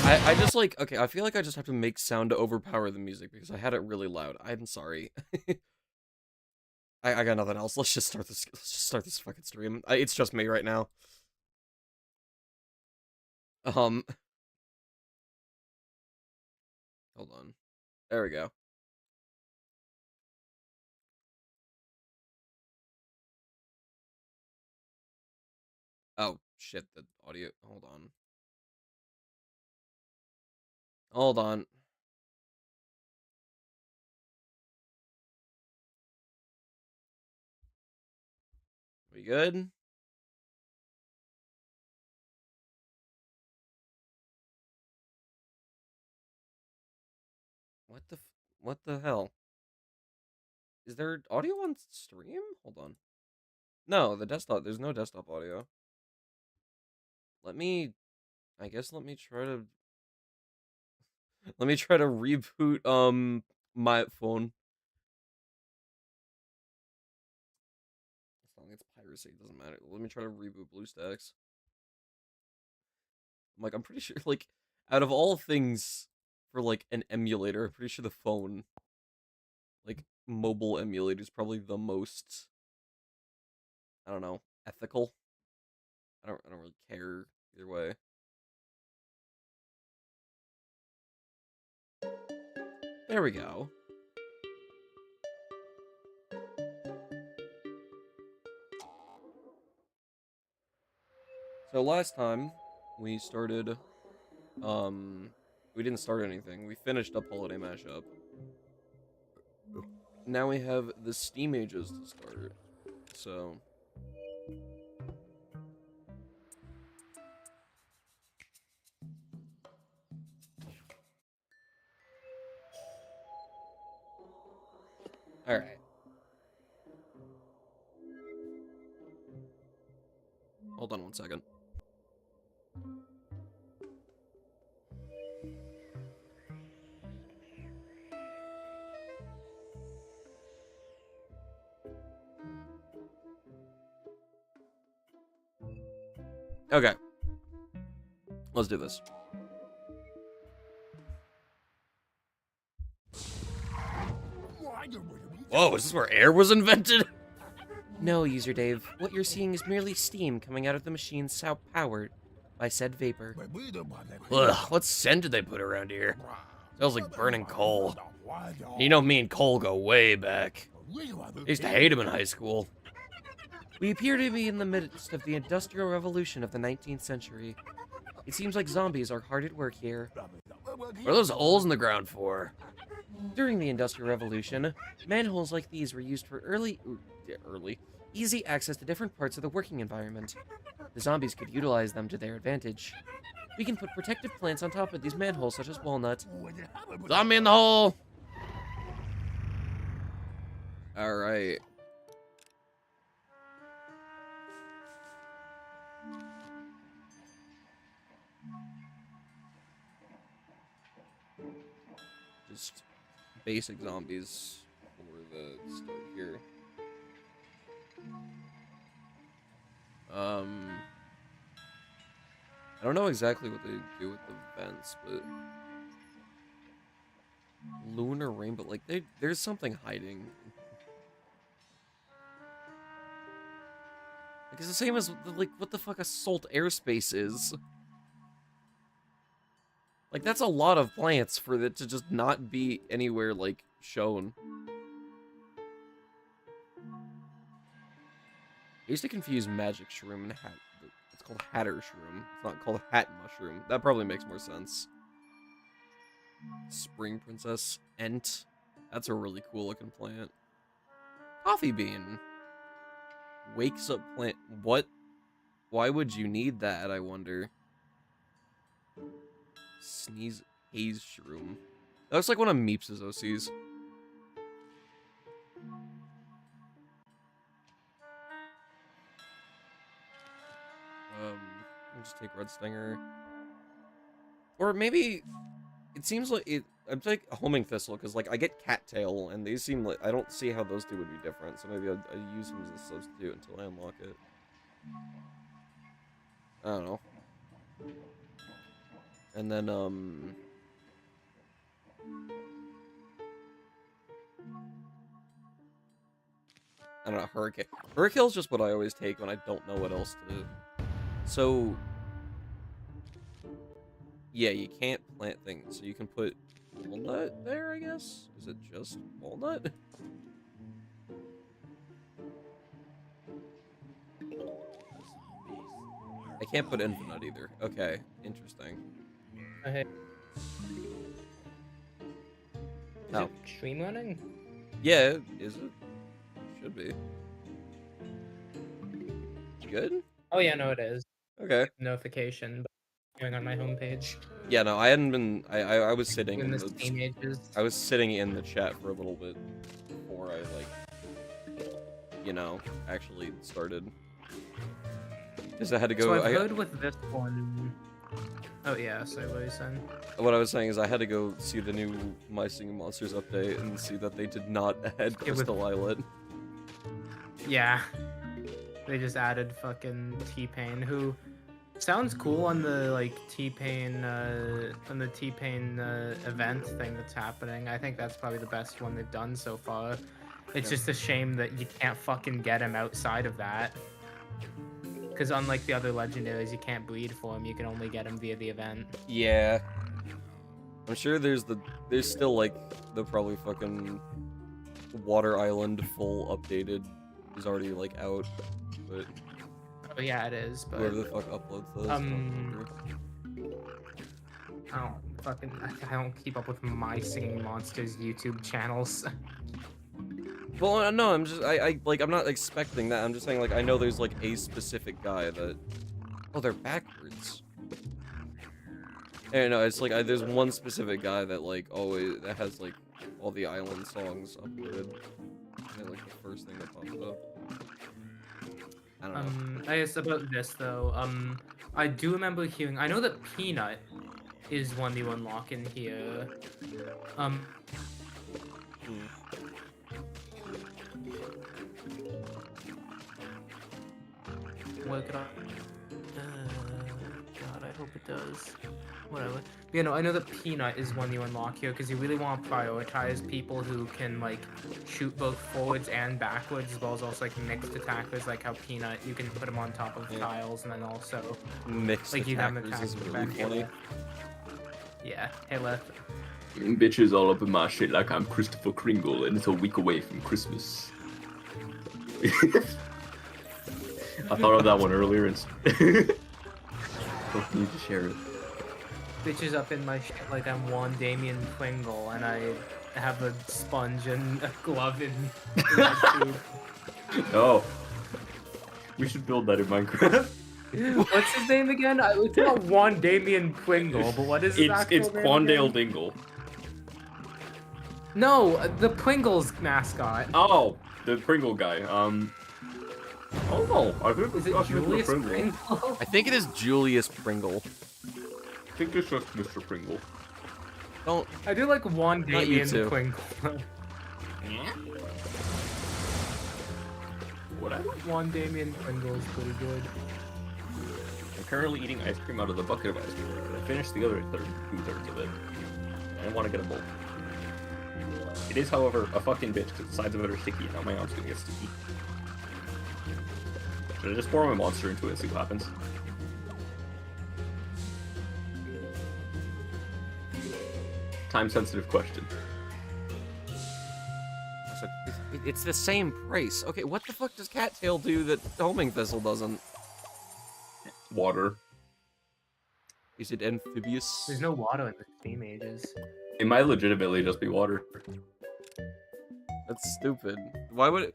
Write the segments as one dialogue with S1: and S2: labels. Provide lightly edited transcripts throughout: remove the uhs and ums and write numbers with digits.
S1: I just like, okay, I feel like I just have to make sound to overpower the music because I had it really loud. I'm sorry. I got nothing else. Let's just start this fucking stream. It's just me right now. Um, hold on. There we go. Oh, shit, the audio. Hold on. Hold on. We good? What the hell? Is there audio on stream? Hold on. No, the desktop, there's no desktop audio. Let me, I guess let me try to reboot, my phone. As long as it's piracy, it doesn't matter. Let me try to reboot BlueStacks. I'm pretty sure, like, out of all things for, like, an emulator, I'm pretty sure the phone, like, mobile emulator is probably the most, I don't know, ethical. I don't really care either way. There we go. So last time we started, we didn't start anything. We finished up Holiday Mashup. Now we have the Steam Ages to start. So all right. Hold on one second. Okay. Let's do this. Whoa, is this where air was invented? No, User Dave. What you're seeing is merely steam coming out of the machines powered by said vapor. Ugh, what scent did they put around here? Smells like burning coal. You know me and coal go way back. I used to hate him in high school. We appear to be in the midst of the Industrial Revolution of the 19th century. It seems like zombies are hard at work here. What are those holes in the ground for? During the Industrial Revolution, manholes like these were used for easy access to different parts of the working environment. The zombies could utilize them to their advantage. We can put protective plants on top of these manholes, such as walnut. Zombie in the hole! Alright. Just basic zombies for the start here. I don't know exactly what they do with the vents, but lunar rainbow, like there's something hiding. Like it's the same as like what the fuck a salt airspace is. Like that's a lot of plants for it to just not be anywhere like shown. I used to confuse magic shroom and hat. It's called hatter shroom. It's not called hat mushroom. That probably makes more sense. Spring princess Ent. That's a really cool looking plant. Coffee bean. Wakes up plant. What? Why would you need that, I wonder? Sneeze haze shroom. That looks like one of Meeps' OCs. I'll just take Red Stinger. Or maybe it seems like it. I'm take Homing Thistle because like I get Cattail and these seem like I don't see how those two would be different. So maybe I'll use them as a substitute until I unlock it. I don't know. And then, I don't know, Hurricane. Hurricane's just what I always take when I don't know what else to do. So, yeah, you can't plant things, so you can put walnut there, I guess? Is it just walnut? I can't put infinite either. Okay, interesting.
S2: Hey. Is
S1: Oh.
S2: it stream running?
S1: Yeah, is it? Should be. Good?
S2: Oh yeah, no, it is.
S1: Okay.
S2: Notification going on my homepage.
S1: Yeah, no, I hadn't been. I was sitting
S2: In
S1: in
S2: the Steam ages.
S1: I was sitting in the chat for a little bit before I like, you know, actually started. Because I had to go.
S2: So I've heard with this one. Oh yeah, so what are you saying?
S1: What I was saying is I had to go see the new My Singing Monsters update and see that they did not add Crystal Islet.
S2: Yeah. They just added fucking T-Pain, who sounds cool on the like T-Pain event thing that's happening. I think that's probably the best one they've done so far. It's just a shame that you can't fucking get him outside of that. Because unlike the other legendaries, you can't breed for him. You can only get him via the event.
S1: Yeah. I'm sure there's still like the probably fucking Water Island full updated is already like out, but
S2: oh yeah, it is. But
S1: whoever the fuck uploads those.
S2: I don't keep up with My Singing Monsters YouTube channels.
S1: Well, no, I'm just I'm not expecting that. I'm just saying like I know there's like a specific guy that. Oh, they're backwards. No, it's like there's one specific guy that like always that has like all the island songs uploaded. And, like the first thing that pops up. I don't know.
S2: I guess about this though. I do remember hearing. I know that Peanut is one you unlock in here. What could I? God, I hope it does. Whatever. You know, I know that Peanut is one you unlock here because you really want to prioritize people who can like shoot both forwards and backwards, as well as also like mixed attackers, like how Peanut you can put him on top of tiles, and then also
S1: mixed
S2: like
S1: attackers is really funny.
S2: Yeah, hey left.
S3: Bitches all up in my shit like I'm Christopher Kringle and it's a week away from Christmas. I thought of that one earlier and don't need to share it.
S2: Bitches up in my shit like I'm Juan Damien Pringle and I have a sponge and a glove in my tube.
S3: Oh. We should build that in Minecraft.
S2: What's his name again? It's not Juan Damien Pringle, but what is his actual
S3: It's
S2: name
S3: Quandale
S2: again?
S3: Dingle.
S2: No, the Pringles mascot.
S3: Oh, the Pringle guy. Oh no, I think
S2: Is it
S3: it's
S2: Julius
S3: Mr. Pringle.
S2: Pringle?
S1: I think it is Julius Pringle.
S3: I think it's just Mr. Pringle.
S1: Don't.
S2: I do like Juan
S1: Not you
S2: Damien
S1: two.
S2: Pringle.
S3: Whatever.
S2: Juan Damien Pringle is pretty good.
S3: I'm currently eating ice cream out of the bucket of ice cream. I finished the other 2/3 of it. I don't want to get a bowl. It is, however, a fucking bitch because the sides of it are sticky and now my arm's gonna get sticky. Should I just pour my monster into it and see what happens? Time-sensitive question.
S1: It's the same price. Okay, what the fuck does Cattail do that Homing Thistle doesn't?
S3: Water.
S1: Is it amphibious?
S2: There's no water in the Steam ages.
S3: It might legitimately just be water.
S1: That's stupid. Why would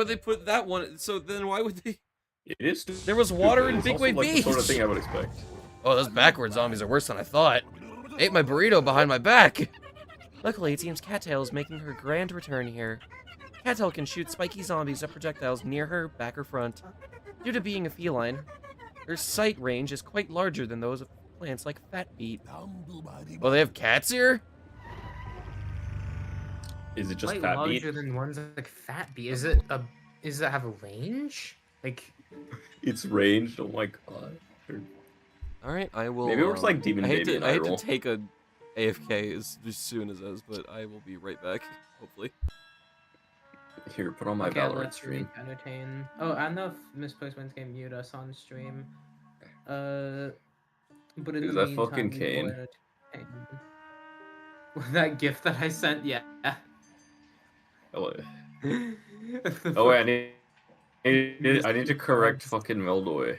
S1: they put that one? So then why would they?
S3: It is stupid.
S1: There was water in
S3: It's
S1: Big
S3: also,
S1: Way
S3: like,
S1: Beach.
S3: the sort of thing I would expect.
S1: Oh, those backward zombies are worse than I thought. Ate my burrito behind my back. Luckily, it seems Cattail is making her grand return here. Cattail can shoot spiky zombies at projectiles near her, back or front. Due to being a feline, her sight range is quite larger than those of plants like Fat Beet. Oh, they have cats here?
S3: Is it just
S2: Quite
S3: Fat
S2: larger
S3: Beet?
S2: than ones like Fat Bee. Does it have a range? Like
S3: It's ranged. Oh my god.
S1: All right, I will.
S3: Maybe it works like Demon
S1: I hate
S3: Baby
S1: to,
S3: and
S1: I hate
S3: Iroh.
S1: to take a AFK as soon as this, but I will be right back. Hopefully.
S3: Here, put on my
S2: Okay, I
S3: Valorant
S2: left
S3: stream.
S2: entertain. Oh, I don't know if Misplaced Winds can mute us on stream. But in
S3: Is
S2: the
S3: that
S2: meantime,
S3: fucking
S2: we will
S3: Kane?
S2: entertain. That gift that I sent, yeah.
S3: Oh,
S2: The
S3: oh wait,
S2: fucking
S3: I need to
S2: mystic
S3: correct
S2: frogs.
S3: fucking Meldoy.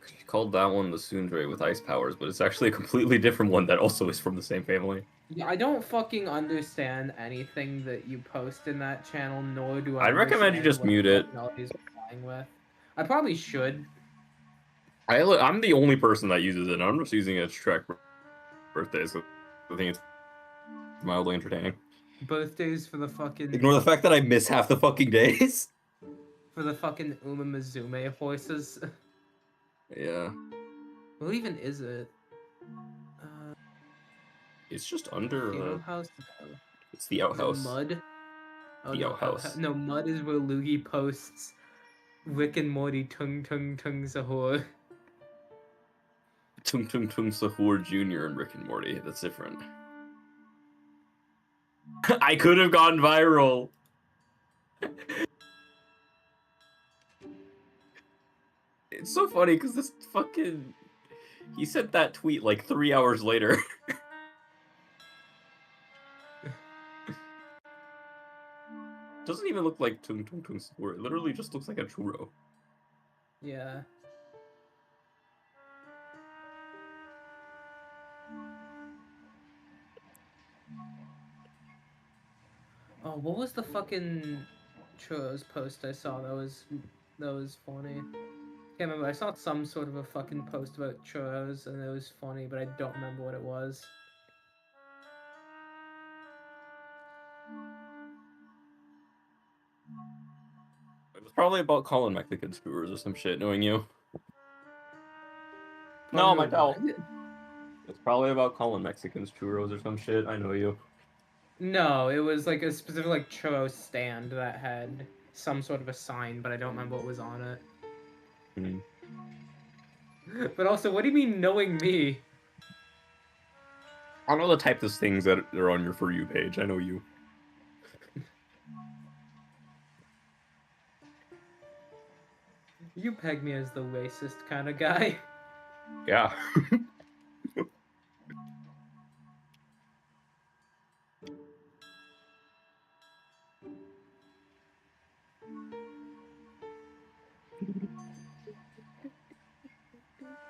S3: She called that one the Sundre with ice powers, but it's actually a completely different one that also is from the same family.
S2: Yeah, I don't fucking understand anything that you post in that channel, nor do I
S3: I'd recommend you
S2: understand
S3: just
S2: what
S3: mute
S2: the
S3: it.
S2: fuck Melody's playing with. I probably should.
S3: I'm the only person that uses it, and I'm just using it to track birthdays. So I think it's mildly entertaining.
S2: Birthdays for the fucking
S3: Ignore the fact that I miss half the fucking days.
S2: Uma Mizume horses.
S3: Yeah.
S2: What even is it?
S3: It's just under,
S2: Funeral house?
S3: it's the
S2: Is it
S3: outhouse.
S2: mud? Oh
S3: The
S2: no,
S3: outhouse.
S2: no, mud is where Luigi posts Rick and Morty tung tung tung sahur.
S3: Tung Tung Tung Sahur Jr. and Rick and Morty. That's different. I could have gone viral. It's so funny because this fucking... He sent that tweet like 3 hours later. Doesn't even look like Tung Tung Tung Sahur. It literally just looks like a churro.
S2: Yeah. Oh, what was the fucking churros post I saw that was funny? Can't remember. I saw some sort of a fucking post about churros and it was funny, but I don't remember what it was.
S3: It was probably about calling Mexican skewers or some shit, knowing you. No,
S2: Probably
S3: my towel.
S2: what?
S3: It's probably about calling Mexicans churros or some shit. I know you.
S2: No, it was like a specific like churro stand that had some sort of a sign, but I don't remember what was on it.
S3: Hmm.
S2: But also, what do you mean knowing me?
S3: I know the type of things that are on your For You page. I know you.
S2: You peg me as the racist kind of guy.
S3: Yeah.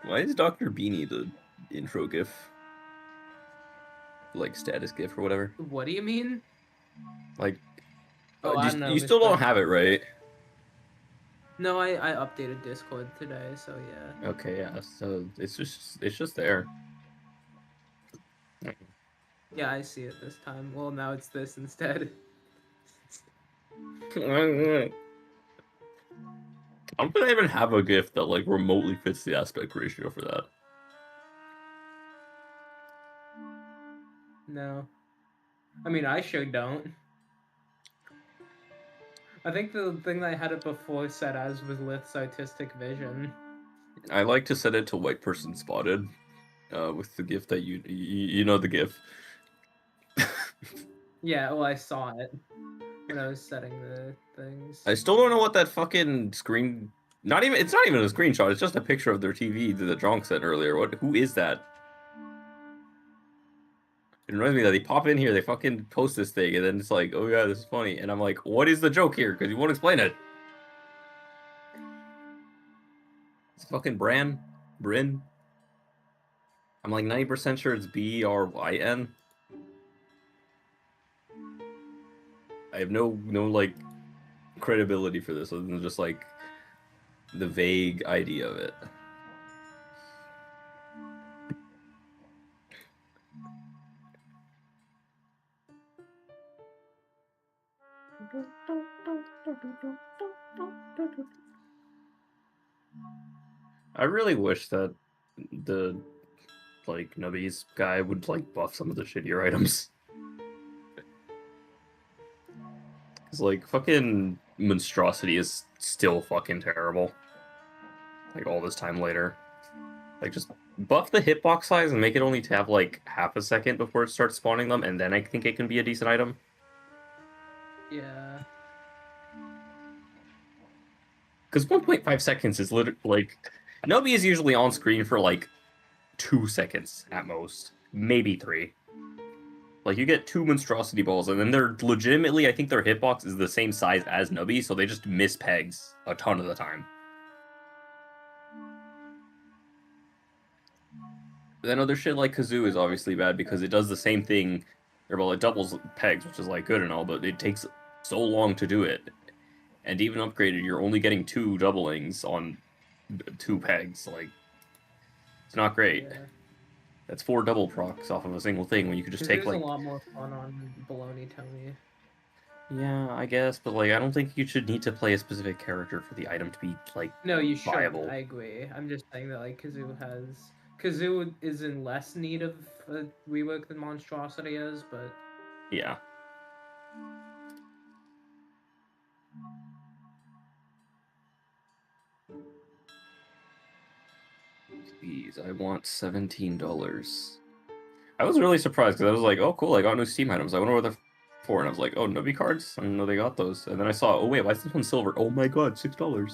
S3: Why is Dr. Beanie the intro gif? Like status gif or whatever?
S2: What do you mean?
S3: Like,
S2: Oh, I don't know.
S3: you still don't have it, right?
S2: No, I updated Discord today, so yeah.
S3: Okay, yeah. So it's just there.
S2: Yeah, I see it this time. Well, now it's this instead.
S3: I don't think I even have a GIF that like remotely fits the aspect ratio for that.
S2: No. I mean, I sure don't. I think the thing that I had it before set as was Lith's artistic vision.
S3: I like to set it to white person spotted, with the GIF that you know the GIF.
S2: Yeah, well, I saw it when I was setting the things.
S3: I still don't know what that fucking screen. It's not even a screenshot. It's just a picture of their TV that Jonk sent earlier. Who is that? It reminds me that they pop in here, they fucking post this thing, and then it's like, oh yeah, this is funny, and I'm like, what is the joke here? Because you won't explain it. It's fucking Bryn. I'm like 90% sure it's Bryn. I have no like credibility for this other than just like the vague idea of it. I really wish that the like Nubbies guy would like buff some of the shittier items. Cause like fucking monstrosity is still fucking terrible. Like all this time later. Like just Buff the hitbox size and make it only to have like half a second before it starts spawning them, and then I think it can be a decent item.
S2: Yeah.
S3: Because 1.5 seconds is literally like Nobi is usually on screen for like 2 seconds at most, maybe 3. Like you get 2 monstrosity balls, and then they're legitimately, I think their hitbox is the same size as Nobi, so they just miss pegs a ton of the time. Then other shit like Kazoo is obviously bad because it does the same thing, or well, it doubles pegs, which is like good and all, but it takes so long to do it. And even upgraded, you're only getting 2 doublings on 2 pegs. Like, it's not great.
S2: Yeah.
S3: That's 4 double procs off of a single thing when you could just take
S2: Kazoo's
S3: like.
S2: a lot more fun on Baloney Tony.
S3: Yeah, I guess, but like, I don't think you should need to play a specific character for the item to be like
S2: No, you shouldn't.
S3: viable.
S2: I agree. I'm just saying that like Kazoo is in less need of a rework than Monstrosity is, but
S3: Yeah. Please, I want $17. I was really surprised because I was like, oh, cool, I got new Steam items. I wonder what they're for. And I was like, oh, Nobi cards? I didn't know they got those. And then I saw, oh, wait, why is this one silver? Oh my god, $6.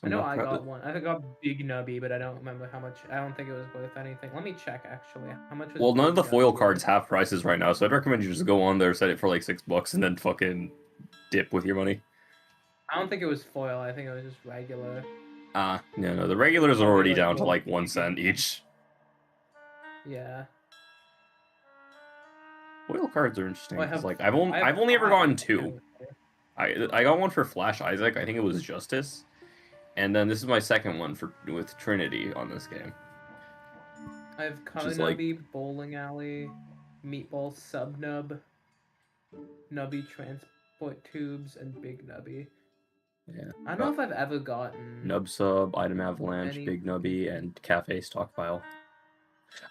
S2: I
S3: I'm
S2: know
S3: not
S2: I
S3: proud
S2: got
S3: of...
S2: one. I got Big Nubby, but I don't remember how much. I don't think it was worth anything. Let me check actually. How much was
S3: Well, none of
S2: Big
S3: the foil
S2: Nubby?
S3: cards have prices right now, so I'd recommend you just go on there, set it for like $6, and then fucking dip with your money.
S2: I don't think it was foil. I think it was just regular.
S3: No, the regulars are
S2: Probably
S3: already
S2: like
S3: down to
S2: one
S3: like 1 cent
S2: big-
S3: each.
S2: Yeah.
S3: Foil cards are interesting
S2: Oh,
S3: because like I've only
S2: I have
S3: I've only ever gotten
S2: five.
S3: 2. I got one for Flash Isaac. I think it was Justice, and then this is my second one for with Trinity on this game,
S2: I have
S3: which is like
S2: Nubby, Bowling Alley, Meatball Sub Nub, Nubby Transport Tubes, and Big Nubby.
S3: yeah,
S2: I don't know if I've ever gotten
S3: Nub Sub, Item Avalanche,
S2: any.
S3: Big Nubby, and Cafe Stockpile.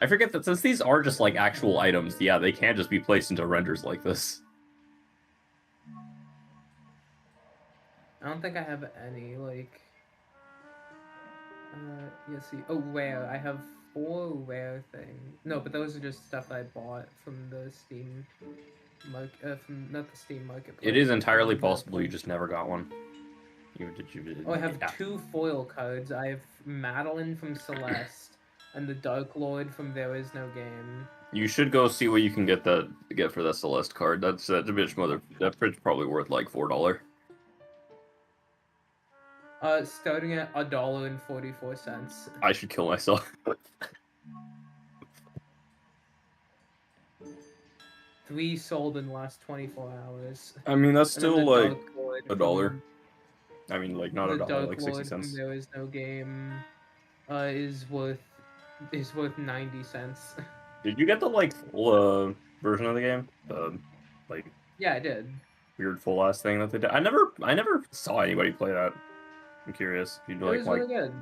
S3: I forget that since these are just like actual items, yeah, they can't just be placed into renders like this.
S2: I don't think I have any like. Yes. See. Oh, rare. I have 4 rare things. No, but those are just stuff I bought from the Steam. From not the Steam Marketplace.
S3: It is
S2: but
S3: entirely
S2: from the
S3: possible you just never got one.
S2: Oh, I have
S3: Yeah.
S2: 2 foil cards. I have Madeline from Celeste and the Dark Lord from There Is No Game.
S3: You should go see what you can get for that Celeste card. That's a bitch mother. That bitch probably worth like $4.
S2: Starting at $1.44.
S3: I should kill myself.
S2: 3 sold in the last 24 hours.
S3: I mean, that's
S2: And then
S3: still
S2: the
S3: like
S2: Dark Lord
S3: $1.
S2: from
S3: I mean, like not
S2: the
S3: $1,
S2: Dark
S3: like 60
S2: Lord from
S3: cents.
S2: There Is No Game is worth 90 cents.
S3: Did you get the like full version of the game? The like
S2: Yeah, I did.
S3: weird full ass thing that they did. I never saw anybody play that. I'm curious. You'd
S2: It
S3: like
S2: was really good.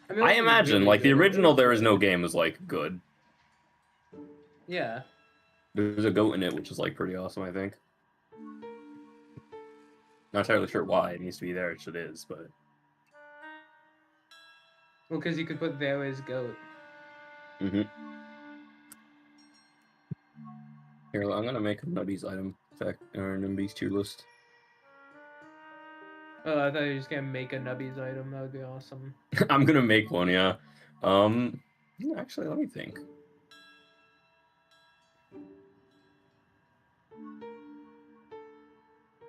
S2: I mean, it
S3: I
S2: wasn't
S3: imagine
S2: really
S3: like the
S2: good, it
S3: original
S2: was
S3: There Is No
S2: good.
S3: Game was like good.
S2: Yeah.
S3: There's a goat in it, which is like pretty awesome, I think. Not entirely sure why it needs to be there, it is, but
S2: Well, because you could put There Is Goat.
S3: Here, I'm gonna make a Nubby's item fact or Nubby's tier list.
S2: Oh, I thought you were just gonna make a Nubby's item. That would be awesome.
S3: I'm gonna make one, yeah. Actually, let me think.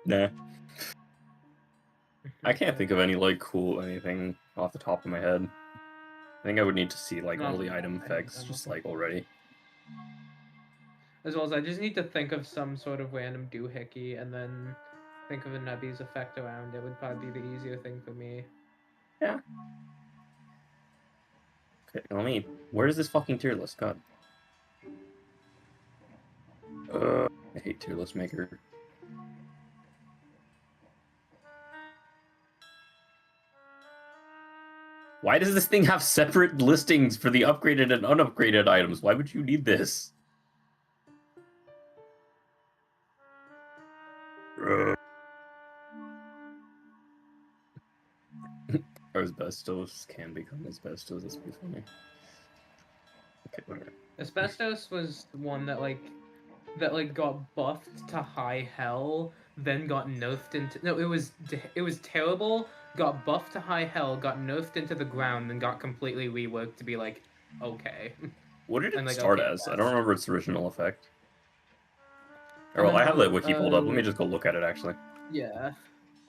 S3: Nah. I can't think of any like cool anything off the top of my head. I think I would need to see like all the item effects just like already.
S2: As well as I just need to think of some sort of random doohickey and then think of a Nubby's effect around it would probably be the easier thing for me.
S3: Yeah. Okay, where is this fucking tier list? God. I hate tier list maker. Why does this thing have separate listings for the upgraded and unupgraded items? Why would you need this? Or asbestos can become asbestos. That's pretty funny. Okay, whatever.
S2: Asbestos was the one that got buffed to high hell, then got nerfed into it was terrible, got buffed to high hell, got nerfed into the ground, then got completely reworked to be like okay.
S3: What did it
S2: And, like,
S3: start
S2: okay,
S3: as? I
S2: yes.
S3: don't remember its original effect. Or,
S2: I
S3: well,
S2: don't
S3: I have the
S2: know,
S3: wiki pulled up. Let me just go look at it, actually.
S2: Yeah,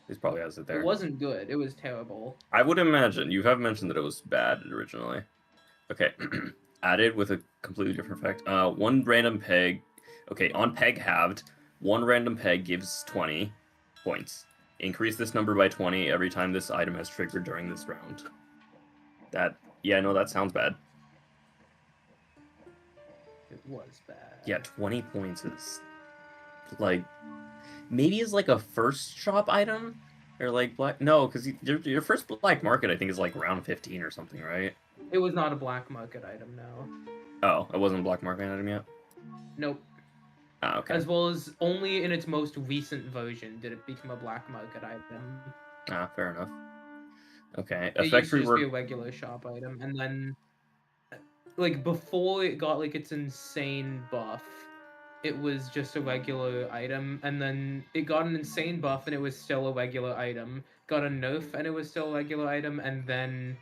S3: This probably has it
S2: it
S3: there.
S2: wasn't good. It was terrible.
S3: I would imagine. You have mentioned that it was bad originally. Okay. Added with a completely different effect. One random peg. Okay, on peg halved, one random peg gives 20 points. Increase this number by 20 every time this item has triggered during this round. Yeah, no, that sounds bad.
S2: It was bad.
S3: Yeah, 20 points is, like, maybe is like a first shop item? Or like black, no, because your first black market I think is like round 15 or something, right?
S2: It was not a black market item, no.
S3: Oh, it wasn't a black market item yet?
S2: Nope.
S3: Ah, okay.
S2: As well as only in its most recent version did it become a black market item.
S3: Ah, fair enough. Okay,
S2: It
S3: effect
S2: used to just be a
S3: rework.
S2: regular shop item, and then, like, before it got, like, its insane buff, it was just a regular item, and then it got an insane buff and it was still a regular item, got a nerf and it was still a regular item, and then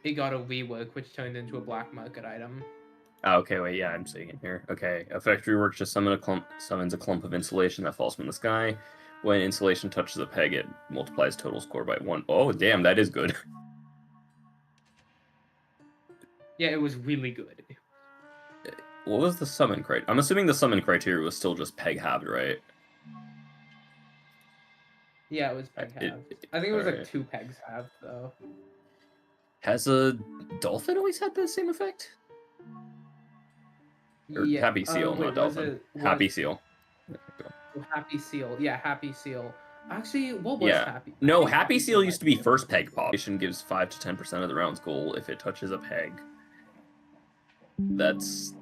S2: it got a rework which turned into a black market item.
S3: Ah, okay, wait, yeah, I'm seeing it here. Okay, effect rework just summons a clump of insulation that falls from the sky. When insulation touches a peg, it multiplies total score by 1. Oh, damn, that is good.
S2: Yeah, it was really good.
S3: What was the summon criteria? I'm assuming the summon criteria was still just peg halved, right?
S2: Yeah, it was peg halved. I think it was like 2 pegs halved though.
S3: Has a dolphin always had the same effect? Or
S2: Yeah.
S3: Happy Seal,
S2: Wait,
S3: not dolphin. Happy Seal.
S2: Happy Seal. Yeah, Happy Seal. Actually, what was
S3: Yeah.
S2: Happy?
S3: No,
S2: I think
S3: Happy Seal used to be
S2: might
S3: first peg pop. Gives 5 to 10% of the round's goal if it touches a peg. That's...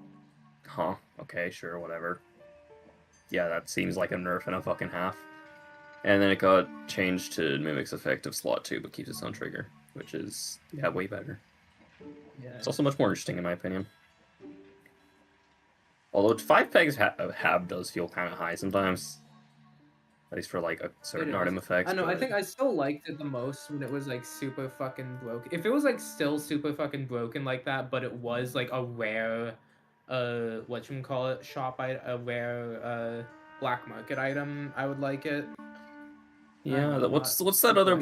S3: Huh. Okay, sure, whatever. Yeah, that seems like a nerf and a fucking half. And then it got changed to Mimic's effect of slot 2, but keeps its own trigger, which is, yeah, way better.
S2: Yeah.
S3: It's also much more interesting, in my opinion. Although 5 pegs have does feel kind of high sometimes. At least for, like, a certain item effects.
S2: I know,
S3: but...
S2: I think I still liked it the most when it was, like, super fucking broken. If it was, like, still super fucking broken like that, but it was, like, a rare, whatchamacallit, shop item, a rare, black market item, I would like it.
S3: Yeah, what's that other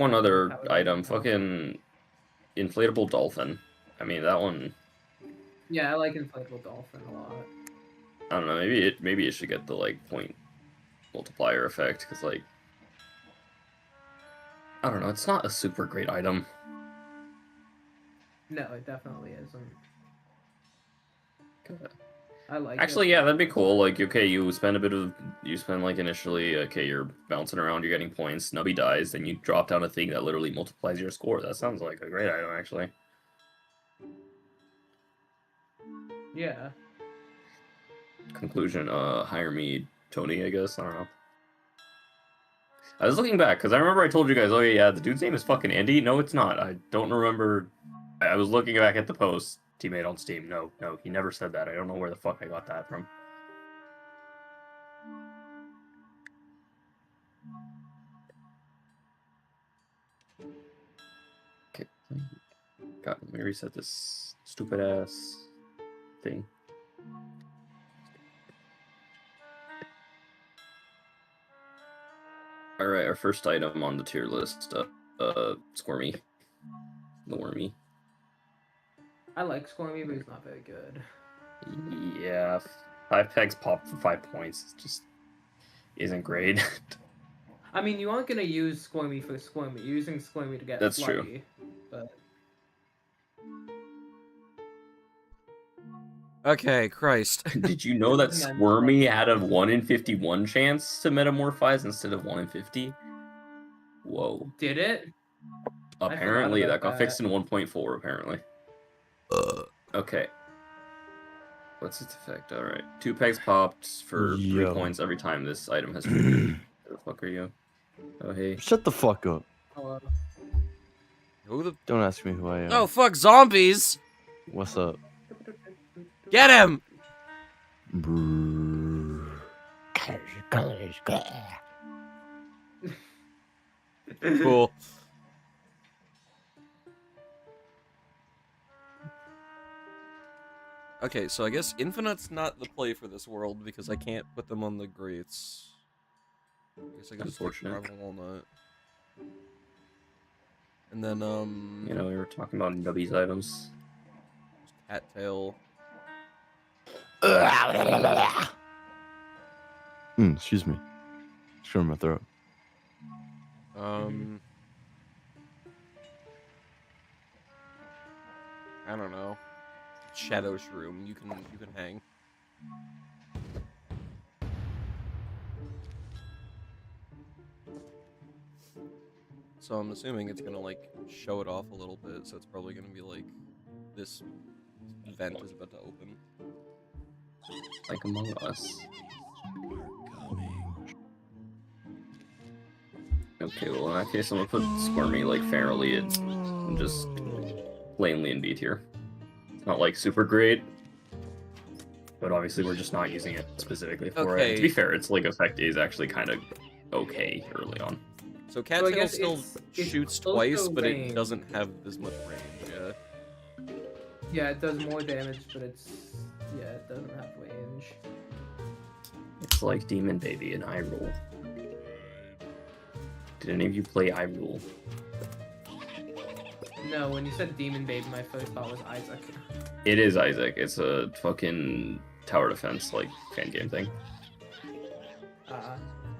S3: item?
S2: Now.
S3: Fucking inflatable dolphin. I mean, that one.
S2: Yeah, I like inflatable dolphin a lot.
S3: I don't know. Maybe it should get the like point multiplier effect because like I don't know. It's not a super great item.
S2: No, it definitely isn't.
S3: God.
S2: I like
S3: Actually,
S2: it.
S3: yeah, that'd be cool. Like, okay, you spend like initially, okay, you're bouncing around, you're getting points, Nubby dies, then you drop down a thing that literally multiplies your score. That sounds like a great item, actually.
S2: Yeah.
S3: Conclusion, hire me, Tony, I guess. I don't know. I was looking back, because I remember I told you guys, oh yeah, the dude's name is fucking Andy. No, it's not. I don't remember. I was looking back at the post he made on Steam. No, he never said that. I don't know where the fuck I got that from. Okay. God, let me reset this stupid ass thing. Alright, our first item on the tier list, Squirmy. The Wormy.
S2: I like Squirmy, but he's not very good.
S3: Yeah, 5 pegs pop for 5 points. It just isn't great.
S2: I mean, you aren't gonna use Squirmy for Squirmy. You're using Squirmy to get
S3: That's
S2: Fluffy,
S3: true.
S2: But...
S1: Okay, Christ.
S3: Did you know that Squirmy had a 1 in 51 chance to metamorphize instead of 1 in 50? Whoa.
S2: Did it?
S3: Apparently, that got fixed in 1.4, apparently. Okay. What's its effect? Alright. 2 pegs popped for 3 points every time this item has triggered. Who the fuck are you? Oh, hey.
S4: Shut the fuck up.
S2: Hello.
S1: Who the?
S4: Don't ask me who I am.
S1: Oh fuck, zombies!
S4: What's up?
S1: Get him!
S4: Brrr.
S1: Cool. Okay, so I guess Infinite's not the play for this world because I can't put them on the grates. I guess I can just like,
S3: Unfortunate.
S1: travel all night. And then,
S3: You know, we were talking about Nubby's items.
S1: Cattail.
S4: Excuse me. Sure, my throat.
S1: I don't know. Shadow Shroom. You can hang. So I'm assuming it's gonna like show it off a little bit. So it's probably gonna be like this vent is about to open.
S3: Like Among Us. Okay, well in that case I'm gonna put Squirmy like fairly and just plainly in B tier. It's not like super great, but obviously we're just not using it specifically for it. And to be fair, its like effect is actually kind of okay early on.
S1: So Cattail
S2: guess
S1: still
S2: it's
S1: shoots
S2: also
S1: twice, but it
S2: range.
S1: doesn't have as much range. Yeah.
S2: Yeah, it does more damage, but it doesn't have range.
S3: It's like Demon Baby and Hyrule. Did any of you play Hyrule?
S2: No, when you said Demon Baby, my first thought was Isaac.
S3: It is Isaac. It's a fucking tower defense like fan game thing.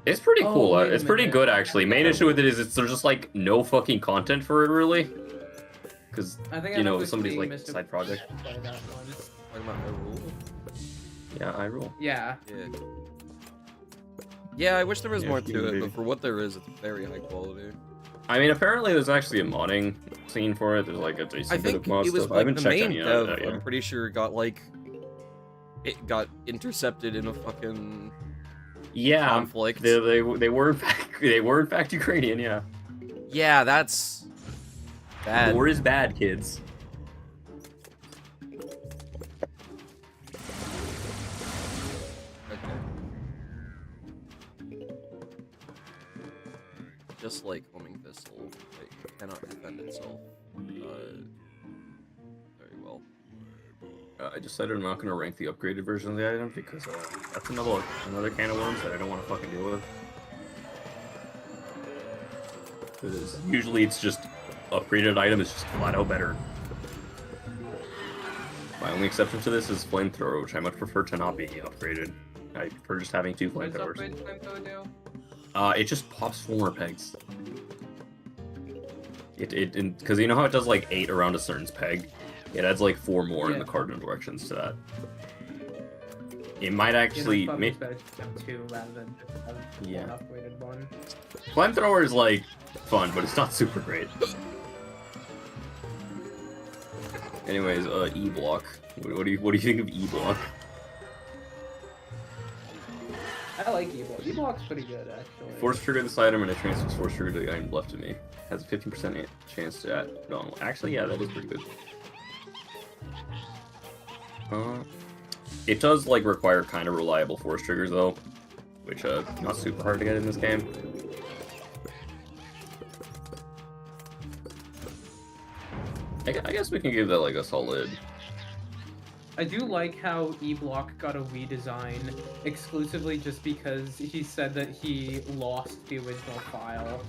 S3: It's pretty
S2: Oh,
S3: cool.
S2: wait a
S3: It's pretty
S2: minute.
S3: good actually. Main issue with it is there's just like no fucking content for it really, because
S2: I think
S3: you know
S2: remember
S3: somebody's
S2: seeing
S3: like
S2: Mr.
S3: side project.
S2: play that one.
S1: Talking about Hyrule.
S3: Yeah, Hyrule.
S2: Yeah.
S1: Yeah. Yeah, I wish there was
S4: Yeah,
S1: more
S4: Demon
S1: to it,
S4: Baby.
S1: but for what there is, it's very high quality.
S3: I mean, apparently there's actually a modding scene for it. There's like a
S1: I
S3: decent bit
S1: think
S3: of mod
S1: it was
S3: stuff. I
S1: like
S3: haven't
S1: the
S3: checked
S1: main
S3: any of
S1: dev.
S3: that yet.
S1: I'm pretty sure it got intercepted in a fucking
S3: Yeah,
S1: conflict.
S3: they were in fact Ukrainian. Yeah,
S1: Yeah, that's bad.
S3: war is bad, kids.
S1: Okay. Just like Homing Thistle, it cannot defend itself very well.
S3: I decided I'm not going to rank the upgraded version of the item because that's another can of worms that I don't want to fucking deal with. Because usually it's just upgraded item is just flat out better. My only exception to this is flamethrower, which I much prefer to not be upgraded. I prefer just having 2
S2: What does
S3: flamethrowers.
S2: upgrade flamethrower do?
S3: It just pops 4 more pegs. Because you know how it does like 8 around a certain peg? It adds like 4 more in
S2: Yeah.
S3: the cardinal directions to that. It might
S2: Yeah,
S3: actually
S2: that's
S3: make
S2: better to have 2 rather than just have
S3: Yeah.
S2: one upgraded one.
S3: flamethrower is like fun, but it's not super great. Anyways, E block. What do you think of E block?
S2: I like E-Block. E-Block's pretty good, actually.
S3: Force trigger this item and it transfers force trigger to the item left of me. Has a 15% chance to add. No, actually, yeah, that is pretty good. It does like require kind of reliable force triggers though, which not super hard to get in this game. I guess we can give that like a solid.
S2: I do like how E-Block got a redesign exclusively just because he said that he lost the original file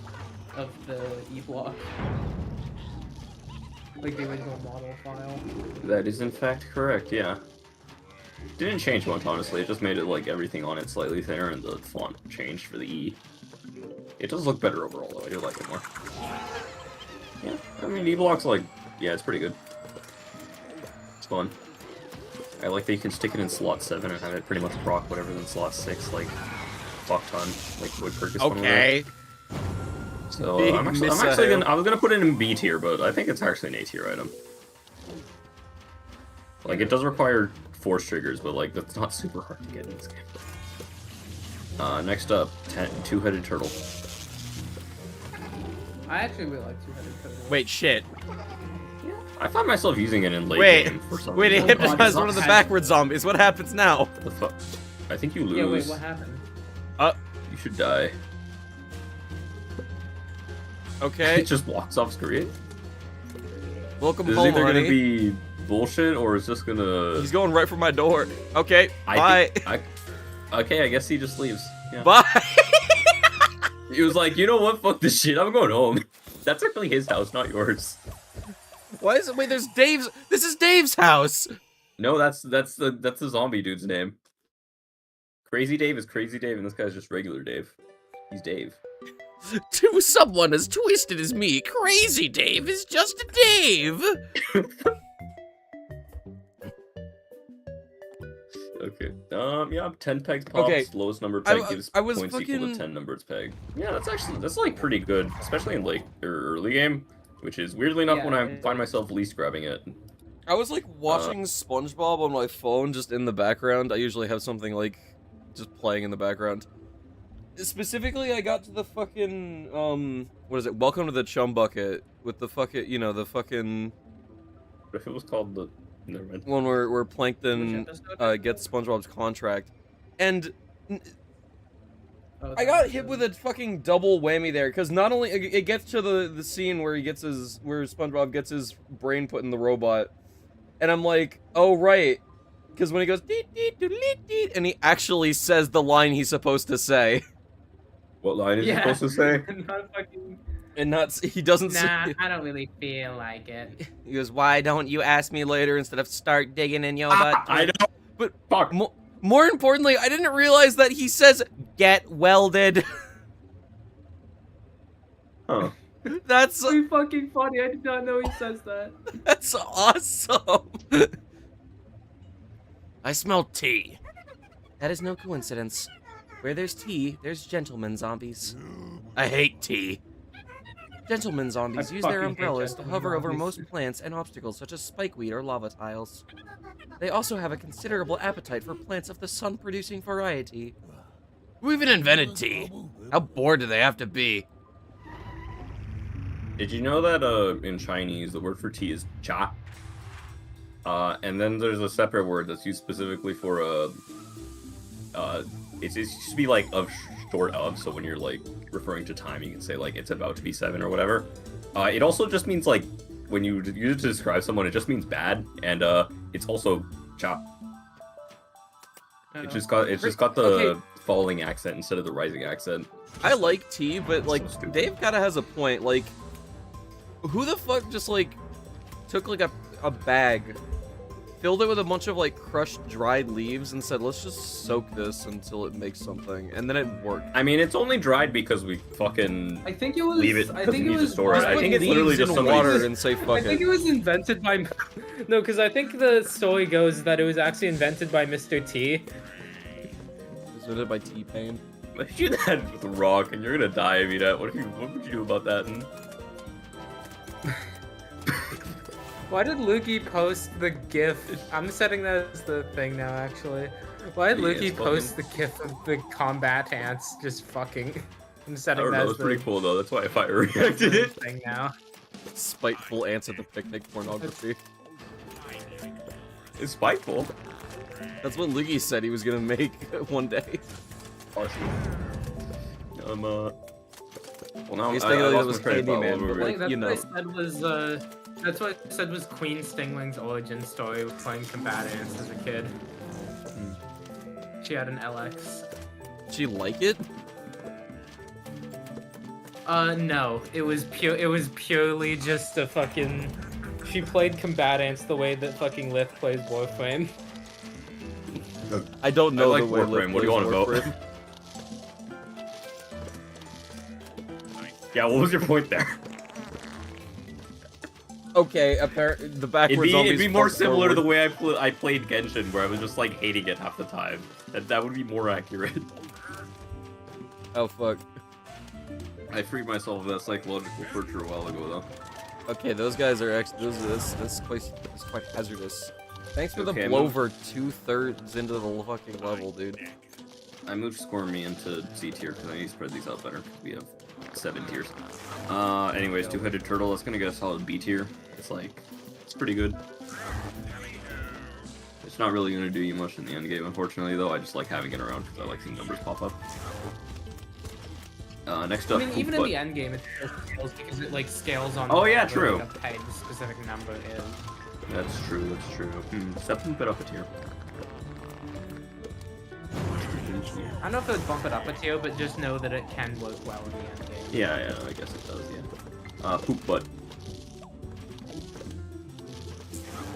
S2: of the E-Block. Like the original model file.
S3: That is in fact correct, yeah. Didn't change much, honestly. It just made it like everything on it slightly thinner and the font changed for the E. It does look better overall, though. I do like it more. Yeah, I mean, E-Block's like, yeah, it's pretty good. It's fun. I like that you can stick it in slot 7 and have it pretty much proc whatever's in slot 6, like, fuck ton, like Woodperk is fun with it.
S1: Okay.
S3: So,
S1: Big
S3: I'm actually
S1: missile.
S3: gonna, I was gonna put it in B tier, but I think it's actually an A tier item. Like, it does require force triggers, but like, that's not super hard to get in this game. Next up, 2-headed turtle.
S2: I actually really like two-headed code.
S1: Wait, shit.
S3: I find myself using it in late
S1: Wait,
S3: game for some
S1: wait, it
S3: reason.
S1: hypnotized one of the backward zombies. What happens now?
S3: What the fuck? I think you lose.
S2: Yeah, wait, what happened?
S3: You should die.
S1: Okay.
S3: It just walks off screen.
S1: Welcome
S3: This is
S1: home,
S3: either
S1: honey.
S3: gonna be bullshit or it's just gonna.
S1: He's going right for my door. Okay, bye.
S3: Okay, I guess he just leaves. Yeah.
S1: Bye.
S3: He was like, you know what? Fuck this shit. I'm going home. That's actually his house, not yours.
S1: Why is it? Wait, there's Dave's. This is Dave's house.
S3: No, that's the zombie dude's name. Crazy Dave is Crazy Dave, and this guy's just regular Dave. He's Dave.
S1: To someone as twisted as me, Crazy Dave is just a Dave.
S3: Okay. Yeah, 10 pegs pops.
S1: Okay.
S3: Lowest number peg gives
S1: I was
S3: points equal to
S1: fucking-
S3: 10 numbers peg. Yeah, that's like pretty good, especially in like early game, which is weirdly enough
S2: Yeah,
S3: when I
S2: it-
S3: find myself least grabbing it.
S1: I was like watching SpongeBob on my phone just in the background. I usually have something like just playing in the background. Specifically, I got to the fucking what is it? Welcome to the Chum Bucket with the fucking, you know, the fucking
S3: What if it was called the? Never mind.
S1: one where Plankton
S2: Which episode?
S1: gets SpongeBob's contract, and
S2: Oh,
S1: I got hit with a fucking double whammy there, because not only it gets to the scene where where SpongeBob gets his brain put in the robot, and I'm like, oh right, because when he goes deet deet doodleet deet, and he actually says the line he's supposed to say,
S3: What line is he
S2: Yeah.
S3: supposed to say?
S2: Not fucking...
S1: and he doesn't
S2: Nah,
S1: say.
S2: I don't really feel like it.
S1: He goes, why don't you ask me later instead of start digging in your butt?
S3: I know.
S1: But
S3: Fuck.
S1: More importantly, I didn't realize that he says get welded.
S3: Huh.
S1: That's
S2: So fucking funny. I did not know he says that.
S1: That's awesome! I smell tea. That is no coincidence. Where there's tea, there's gentlemen zombies. I hate tea. Gentlemen zombies
S2: I
S1: use their
S2: fucking hate
S1: umbrellas to
S2: gentlemen
S1: hover over
S2: zombies.
S1: most plants and obstacles such as spikeweed or lava tiles. They also have a considerable appetite for plants of the sun-producing variety. Who even invented tea? How bored do they have to be?
S3: Did you know that in Chinese the word for tea is cha? And then there's a separate word that's used specifically for it's used to be like of short of, so when you're like referring to time you can say like it's about to be 7 or whatever. It also just means like when you use it to describe someone, it just means bad, and it's also cha. It's just got the
S1: Okay.
S3: falling accent instead of the rising accent.
S1: I like tea, but like
S3: So stupid.
S1: Dave kinda has a point. Like, who the fuck just like took like a bag, filled it with a bunch of like crushed dried leaves, and said, "Let's just soak this until it makes something," and then it worked.
S3: I mean, it's only dried because we fucking
S2: I think it was.
S3: leave it
S2: I
S3: because
S2: think
S3: we
S2: it
S3: need to
S2: was.
S3: store it.
S1: Just
S3: I
S1: put
S3: think it's literally
S1: leaves
S3: just
S1: in
S3: somebody.
S1: water and say
S2: I
S1: fuck
S2: think
S1: it.
S2: it was invented by. No, because I think the story goes that it was actually invented by Mr. T.
S1: Is it by T-Pain?
S3: If you did that with a rock and you're gonna die, I mean, what would you do about that?
S2: Why did Lukey post the GIF? I'm setting that as the thing now, actually. Why did
S3: Yeah,
S2: Lukey
S3: it's
S2: post the GIF of the combat ants just fucking? I'm
S3: I
S2: setting
S3: don't
S2: that
S3: know,
S2: as
S3: it's
S2: the
S3: pretty cool though. That's why I reacted it.
S2: thing now.
S1: Spiteful ants at the picnic pornography.
S3: It's spiteful.
S1: That's what Luigi said he was gonna make one day.
S3: Well, now
S1: He's
S3: I
S1: thinking it
S3: lost
S1: was
S3: my train of thought
S1: Candyman,
S3: while we
S1: but,
S3: were-
S1: like,
S2: I think that's
S1: you
S2: what
S1: know.
S2: I said was that's what I said was Queen Stingling's origin story with playing combat ants as a kid. She had an LX.
S1: Did she like it?
S2: No. It was purely just a fucking. She played combat ants the way that fucking Lith plays Warframe.
S1: I don't know
S3: I like
S1: the way
S3: Warframe.
S1: Liv
S3: What do you
S1: plays
S3: want to
S1: Warframe.
S3: Yeah, what was your point there?
S1: Okay, the backwards
S3: It'd
S1: zombies
S3: be more
S1: fuck
S3: similar to the
S1: forward.
S3: way I played Genshin, where I was just like hating it half the time. That would be more accurate.
S1: Oh fuck.
S3: I freed myself of that psychological torture a while ago, though.
S1: Okay, those guys are actually this place is quite hazardous. Thanks for
S3: Okay,
S1: the blow over 2/3 into the fucking level, dude.
S3: I moved Squirmy into C tier because I need to spread these out better because we have 7 tiers. Anyways, two-headed turtle, that's gonna get a solid B tier. It's pretty good. It's not really gonna do you much in the end game, unfortunately, though. I just like having it around because I like seeing numbers pop up. Next up,
S2: I mean, even in the end game, it still scales because it like scales on.
S3: Oh, yeah,
S2: whatever,
S3: true.
S2: like, a pegged specific number is.
S3: That's true, that's true. Step bump it up a tier.
S2: I don't know if it would bump it up a tier, but just know that it can work well in the end game.
S3: Yeah, I guess it does, yeah. Poop butt.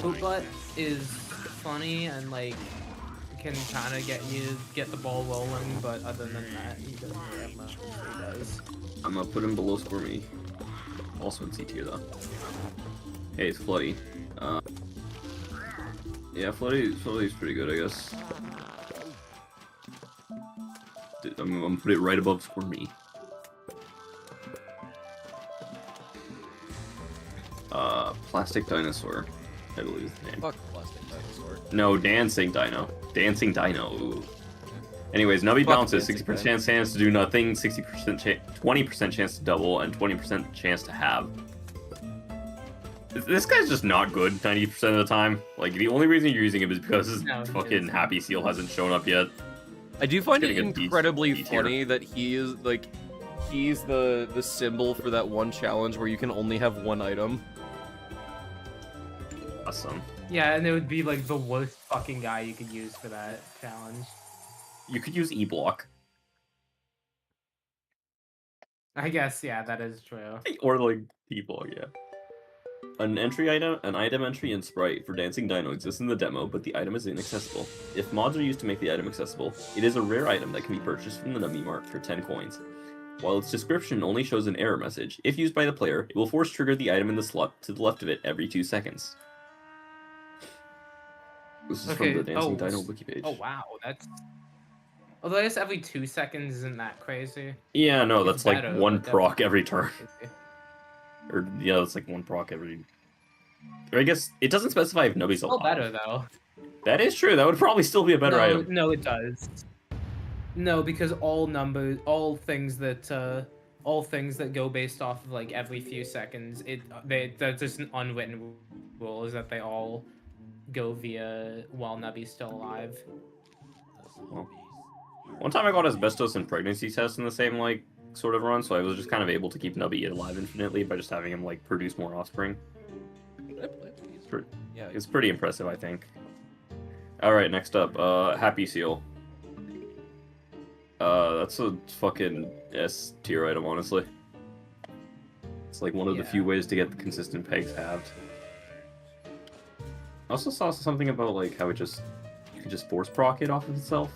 S2: Poop butt is funny and like can kind of get the ball rolling, but other than that, he doesn't really have much. He does.
S3: I'm gonna put him below Squirmy. Also in C tier though. Hey, it's Floody. Yeah, Floody's pretty good, I guess. I'm gonna put it right above Squirmy. Plastic Dinosaur, I believe is the name.
S1: Fuck plastic dinosaur.
S3: No, Dancing Dino. Dancing Dino. Ooh. Anyways, Nubby
S1: Fuck
S3: bounces,
S1: Dancing
S3: 60% chance to do nothing, 20% chance to double, and 20% chance to have. This guy's just not good 90% of the time. Like, the only reason you're using him is because his fucking Happy Seal hasn't shown up yet.
S1: I do find it
S3: Getting a
S1: incredibly
S3: D tier.
S1: funny that he's the symbol for that one challenge where you can only have one item.
S3: Awesome.
S2: Yeah, and it would be like the worst fucking guy you could use for that challenge.
S3: You could use E-Block.
S2: I guess, yeah, that is true.
S3: Or, like, E-Block, yeah. An item entry in Sprite for Dancing Dino exists in the demo, but the item is inaccessible. If mods are used to make the item accessible, it is a rare item that can be purchased from the Nubby Mart for 10 coins. While its description only shows an error message, if used by the player, it will force trigger the item in the slot to the left of it every 2 seconds. This is from the Dancing Dino wiki page.
S2: Oh wow, that's... Although I guess every 2 seconds isn't that crazy.
S3: Yeah, no,
S2: It's
S3: that's like
S2: better,
S3: one
S2: but
S3: proc
S2: definitely
S3: every
S2: not
S3: turn.
S2: crazy.
S3: Or, yeah, that's like one proc every... Or I guess it doesn't specify if Nubby's
S2: Still
S3: alive.
S2: better though.
S3: That is true, that would probably still be a better item.
S2: No, it does. No, because all things that go based off of like every few seconds, that's just an unwritten rule is that they all go via while Nubby's still alive.
S3: Well, one time I got asbestos and pregnancy tests in the same, like, sort of run, so I was just kind of able to keep Nubby alive infinitely by just having him, like, produce more offspring.
S1: Yeah,
S3: It's pretty impressive, I think. Alright, next up, Happy Seal. That's a fucking S tier item, honestly. It's like one of the few ways to get the consistent pegs halved. I also saw something about, like, how you could just force proc it off of itself.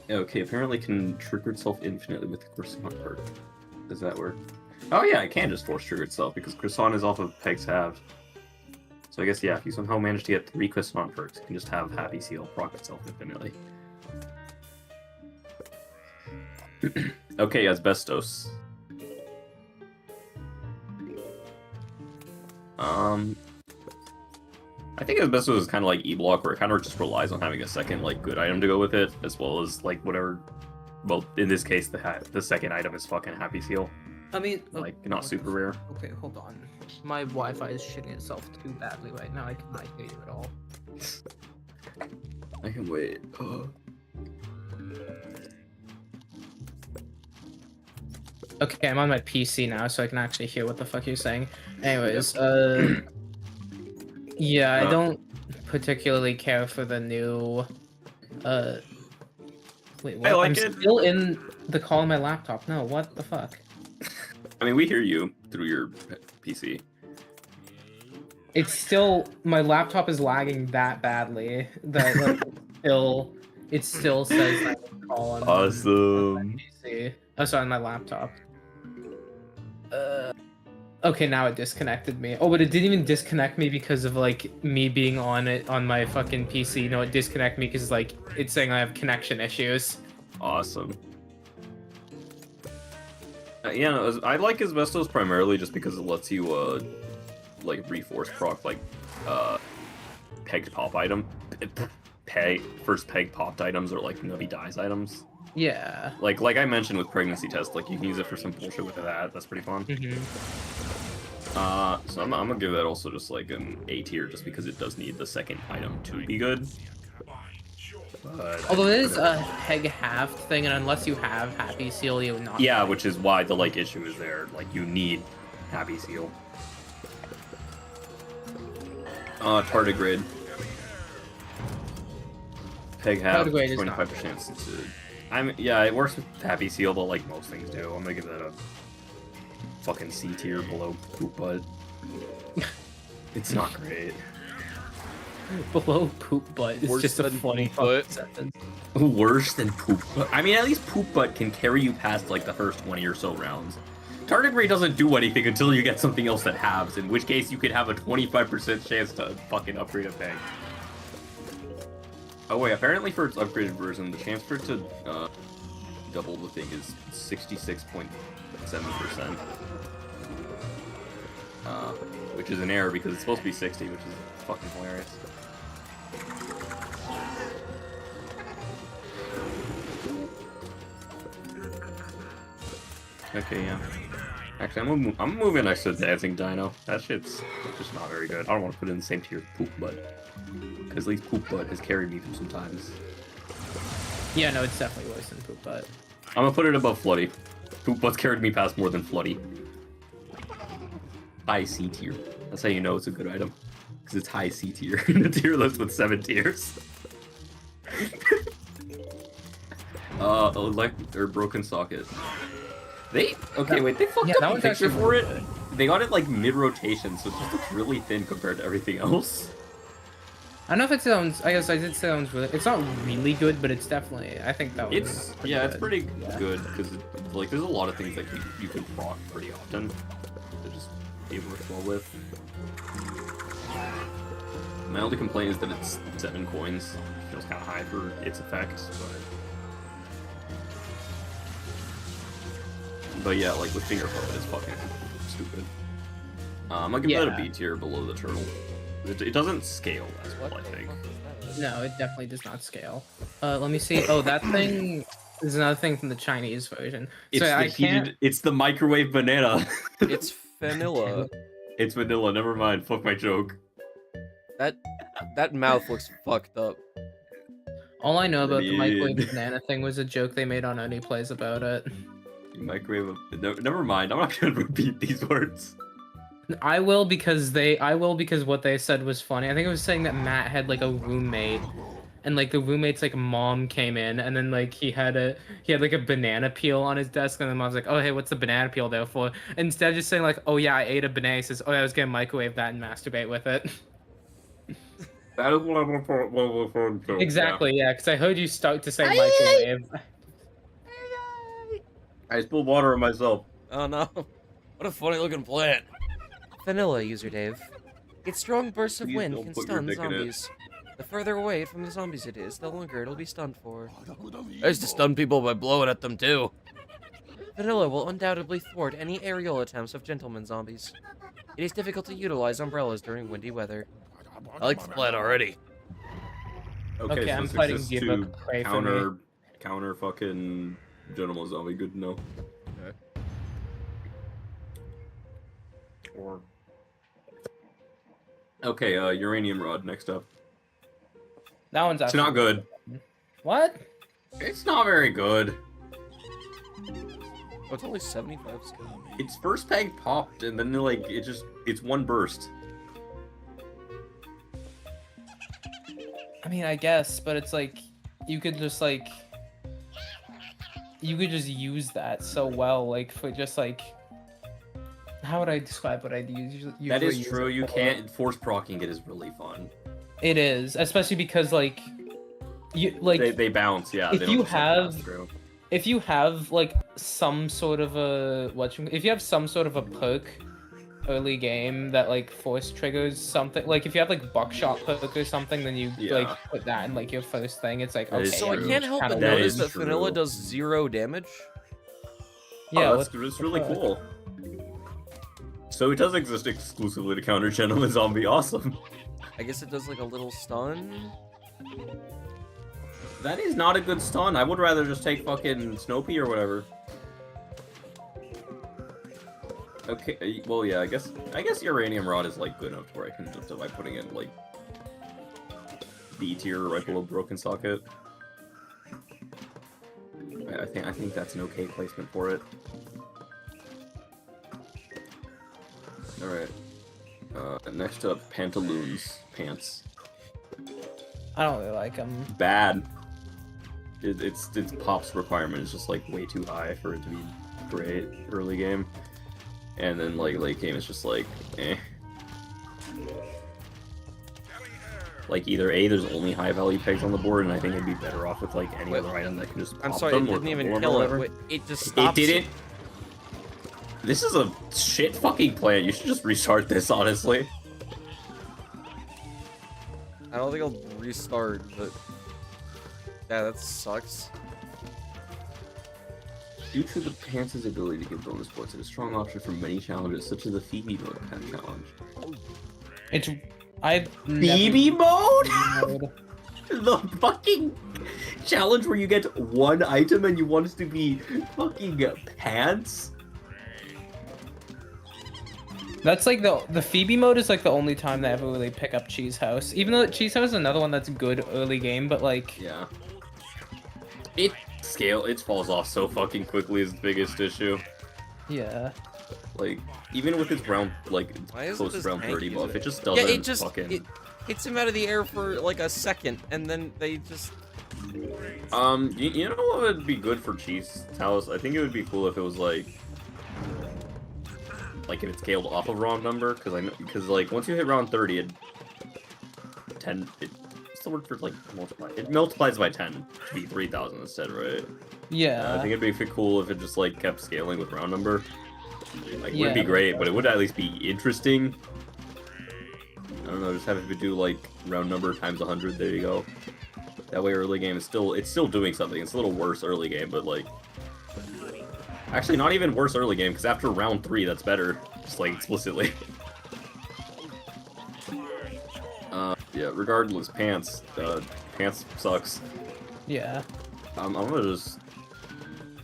S3: Okay, apparently can trigger itself infinitely with the croissant perk. Does that work? Oh yeah, it can just force trigger itself because croissant is off of pegs halved. So I guess, yeah, if you somehow manage to get 3 croissant perks, you can just have Happy Seal proc itself infinitely. Okay, asbestos. I think asbestos is kind of like E-Block, where it kind of just relies on having a second, like, good item to go with it, as well as, like, whatever. Well, in this case, the second item is fucking Happy Seal.
S2: I mean,
S3: Like, not super rare.
S2: Okay, hold on. My Wi-Fi is shitting itself too badly right now. I cannot hear you at all.
S3: I can wait.
S2: Okay, I'm on my PC now, so I can actually hear what the fuck you're saying. Anyways, yeah, I don't particularly care for the new, wait, what?
S3: I like
S2: I'm
S3: it.
S2: still in the call on my laptop. No, what the fuck?
S3: I mean, we hear you through your PC.
S2: It's still, my laptop is lagging that badly that like, it still says that call on
S3: Awesome.
S2: my PC. Oh, sorry, on my laptop. Okay, now it disconnected me. Oh, but it didn't even disconnect me because of like me being on it on my fucking PC. No, it disconnected me because like it's saying I have connection issues.
S3: Awesome. Yeah, no, I like asbestos primarily just because it lets you like reforce proc like pegged pop item. First peg popped items are like Nubby dies items.
S2: Yeah.
S3: Like I mentioned with pregnancy test, like you can use it for some bullshit with that. That's pretty fun. So I'm gonna give that also just like an A tier, just because it does need the second item to be good. But
S2: Although it is a peg halved thing, and unless you have Happy Seal, you would not.
S3: yeah, which is why the like issue is there. Like you need Happy Seal. Tardigrade. Peg half,
S2: Tardigrade is
S3: 25% chance to. Yeah, it works with Happy Seal, but like most things do. I'm gonna give that a fucking C tier below Poop Butt. It's not great.
S2: Below Poop Butt is
S1: Worse
S2: just a
S1: than
S2: funny
S1: Poop
S2: fucking
S1: Butt.
S2: sentence.
S3: Worse than Poop Butt. I mean, at least Poop Butt can carry you past like the first 20 or so rounds. Tardigrade doesn't do anything until you get something else that halves, in which case you could have a 25% chance to fucking upgrade a peg. Oh wait, apparently for its upgraded version, the chance for it to double the thing is 66.7%. Which is an error because it's supposed to be 60, which is fucking hilarious. Okay, yeah. Actually, I'm moving next to Dancing Dino. That shit's just not very good. I don't want to put it in the same tier as Poop Butt. Because at least Poop Butt has carried me through some times.
S2: Yeah, no, it's definitely worse than Poop Butt.
S3: I'm gonna put it above Floody. Poop Butt's carried me past more than Floody. High C tier. That's how you know it's a good item. Because it's high C tier in a tier list with 7 tiers. Broken Socket. They fucked
S2: Yeah,
S3: up
S2: that
S3: the
S2: one's
S3: picture
S2: actually
S3: for
S2: really
S3: it.
S2: good.
S3: They got it like mid-rotation, so it just looks really thin compared to everything else.
S2: I don't know if it sounds. I guess I did say it sounds really. It's not really good, but it's definitely. I think that was.
S3: It's pretty good because like there's a lot of things that you can proc pretty often. To just it works well with. My only complaint is that it's 7 coins. Feels kind of high for its effects, but yeah, like with finger puppet, it's fucking stupid. I'm gonna give that a B tier below the turtle. It doesn't scale as well, I think.
S2: No, it definitely does not scale. Let me see. Oh, that thing is another thing from the Chinese version.
S3: It's
S2: So
S3: the
S2: I can't.
S3: It's the microwave banana.
S1: It's vanilla.
S3: It's vanilla. Never mind. Fuck my joke.
S1: That mouth looks fucked up.
S2: All I know about the microwave
S3: Dude.
S2: banana thing was a joke they made on Only Plays about it.
S3: Microwave. Never mind. I'm not gonna repeat these words.
S2: I will because what they said was funny. I think it was saying that Matt had like a roommate, and like the roommate's like mom came in, and then like he had like a banana peel on his desk, and the mom's like, "Oh hey, what's the banana peel there for?" Instead of just saying like, "Oh yeah, I ate a banana," he says, "Oh yeah, I was gonna microwave that and masturbate with it."
S3: That is what I'm referring to.
S2: Exactly, yeah, because I heard you start to say microwave.
S3: I spilled water on myself.
S1: Oh no. What a funny looking plant. Vanilla, user Dave. Its strong bursts of
S3: Please
S1: wind
S3: don't
S1: can
S3: put your
S1: stun
S3: dick in it.
S1: zombies. The further away from the zombies it is, the longer it'll be stunned for. I used to stun people by blowing at them too. Vanilla will undoubtedly thwart any aerial attempts of gentleman zombies. It is difficult to utilize umbrellas during windy weather. I like the plant already.
S2: Okay,
S3: so
S2: I'm
S3: it's
S2: fighting
S3: just
S2: Diva.
S3: to
S2: Pray for me.
S3: counter fucking gentleman zombie. Good to know. Or okay, uranium rod next up.
S2: That one's
S3: It's
S2: actually
S3: not good.
S2: What?
S3: It's not very good.
S1: Oh, it's only 75 skill.
S3: Its first peg popped, and then like it's one burst.
S2: I mean, I guess, but it's like you could just use that so well, like for just like. How would I describe what I'd use?
S3: That is
S2: use
S3: true.
S2: it
S3: You
S2: for?
S3: can't force procking it is really fun.
S2: It is, especially because like
S3: They bounce, yeah.
S2: if
S3: they don't
S2: you
S3: just, like,
S2: have-
S3: pass through.
S2: if you have like some sort of a if you have some sort of a perk early game that like force triggers something, like if you have like buckshot perk or something, then you
S3: Yeah.
S2: like put that in like your first thing. It's like
S3: That
S2: okay.
S3: is
S1: So I
S3: true.
S1: can't help but
S2: Kinda
S3: That
S1: notice
S3: is
S1: that
S3: true.
S1: vanilla does 0 damage.
S2: Yeah,
S3: Oh,
S2: what
S3: that's really
S2: the fuck?
S3: cool. So it does exist exclusively to counter Gentleman Zombie. Awesome.
S1: I guess it does like a little stun.
S3: That is not a good stun. I would rather just take fucking Snopey or whatever. Okay, well, yeah, I guess Uranium Rod is like good enough to where I can justify putting it like B tier right below Broken Socket. I think that's an okay placement for it. All right. Next up, Pantaloons pants.
S2: I don't really like them.
S3: Bad. Its pop's requirement is just like way too high for it to be great early game, and then like late game it's just like eh. Like either A, there's only high value pegs on the board, and I think it'd be better off with like any other item that can just pop
S1: I'm sorry,
S3: them
S1: it
S3: or
S1: didn't even
S3: or
S1: kill
S3: whatever.
S1: it. It just stops.
S3: It didn't. This is a shit fucking plan. You should just restart this, honestly.
S1: I don't think I'll restart, but yeah, that sucks.
S3: Due to the pants' ability to give bonus points, it's a strong option for many challenges, such as the Phoebe mode pet challenge.
S2: It's I've
S3: Phoebe mode?
S2: never-
S3: The fucking challenge where you get one item and you want it to be fucking pants?
S2: That's like the Phoebe mode is like the only time they ever really pick up Cheese House. Even though Cheese House is another one that's good early game, but like
S3: Yeah. It falls off so fucking quickly is the biggest issue.
S2: yeah.
S3: Like, even with its round, like,
S1: Why is
S3: close
S1: it
S3: to round 30
S1: tanky?
S3: buff, it just
S1: Yeah,
S3: doesn't
S1: it just
S3: fucking...
S1: it hits him out of the air for like a second, and then they just.
S3: You know what would be good for Cheese House? I think it would be cool if it was like if it scaled off of round number, because like once you hit round 30, it still works for like multiply. It multiplies by 10 to be 3,000 instead, right?
S2: Yeah.
S3: I think it'd be cool if it just like kept scaling with round number. Like, it
S2: Yeah.
S3: would be great, but it would at least be interesting. I don't know, just have it do like round number times 100. There you go. That way, early game is still doing something. It's a little worse early game, but like, actually not even worse early game, because after round 3, that's better. Just like explicitly. Yeah. Regardless, pants. Pants sucks.
S2: Yeah.
S3: I'm gonna just.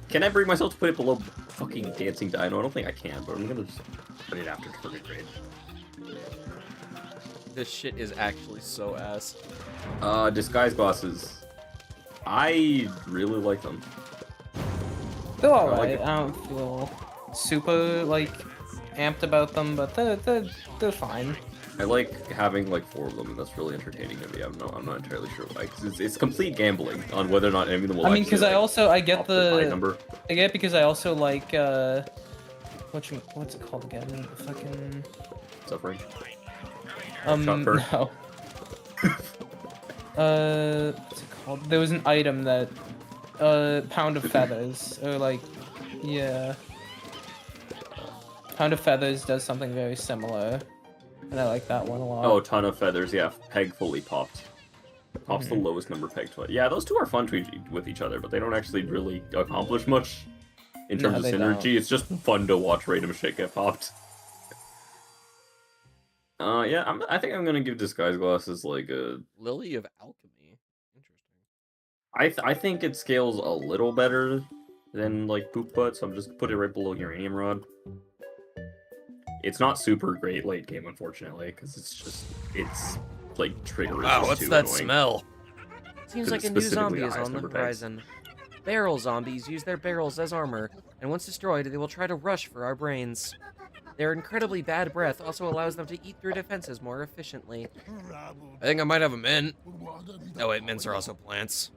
S3: Can I bring myself to put it below fucking Dancing Dino? I don't think I can, but I'm gonna just put it after target grade.
S1: This shit is actually so ass.
S3: Disguise glasses. I really like them.
S2: They're
S3: like
S2: alright.
S3: it.
S2: I don't feel super like amped about them, but they're fine.
S3: I like having like 4 of them, and that's really entertaining to me. I'm not entirely sure why. 'Cause it's complete gambling on whether or not any of them will.
S2: I mean,
S3: actually,
S2: because
S3: like,
S2: I get
S3: pop the high number.
S2: I get because I also like what's it called again? Fucking
S3: Suffering.
S2: no.
S3: Chopper.
S2: What's it called? There was an item that Pound of Feathers or like yeah. Pound of Feathers does something very similar. And I like that one a lot.
S3: Oh, Ton of Feathers. Yeah, peg fully popped. Pops the
S2: Mhm.
S3: lowest number peg to it. Yeah, those two are fun with each other, but they don't actually really accomplish much in terms
S2: No,
S3: of
S2: they
S3: synergy.
S2: don't.
S3: It's just fun to watch random shit get popped. Yeah, I think I'm gonna give Disguise Glasses like a.
S1: Lily of Alchemy. Interesting.
S3: I think it scales a little better than like Poop Butt, so I'm just put it right below Uranium Rod. It's not super great late game, unfortunately, because it's like trigger. is
S1: Wow,
S3: just
S1: what's
S3: too
S1: that
S3: annoying.
S1: smell? Seems
S3: 'Cause
S1: like
S3: it's
S1: a new
S3: specifically
S1: zombie
S3: the
S1: is
S3: highest
S1: on the
S3: number pegs.
S1: horizon. Barrel zombies use their barrels as armor, and once destroyed, they will try to rush for our brains. Their incredibly bad breath also allows them to eat through defenses more efficiently. I think I might have a mint. Oh wait, mints are also plants.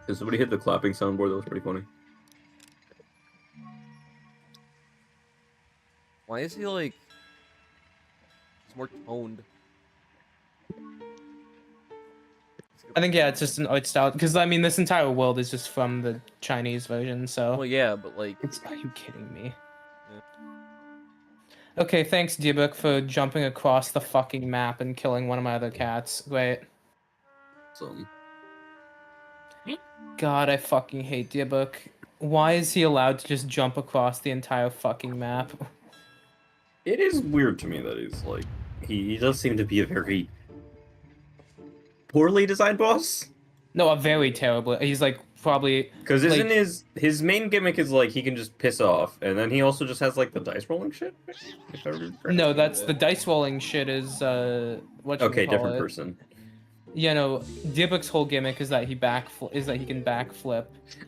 S3: Did somebody hit the clapping soundboard? That was pretty funny.
S1: Why is he like... He's more toned.
S2: I think yeah, it's just an art style because I mean this entire world is just from the Chinese version, so
S1: Well, yeah, but like...
S2: are you kidding me? Okay, thanks Diabuk for jumping across the fucking map and killing one of my other cats. Great.
S3: So
S2: God, I fucking hate Diabuk. Why is he allowed to just jump across the entire fucking map?
S3: It is weird to me that he's like he does seem to be a very poorly designed boss.
S2: No, a very terrible. He's like probably
S3: Because
S2: like,
S3: isn't his main gimmick is like he can just piss off, and then he also just has like the dice rolling shit. If I remember correctly?
S2: no, that's the dice rolling shit is what you
S3: Okay,
S2: call
S3: different
S2: it?
S3: person.
S2: Yeah, no, Dybbuk's whole gimmick is that he is that he can backflip.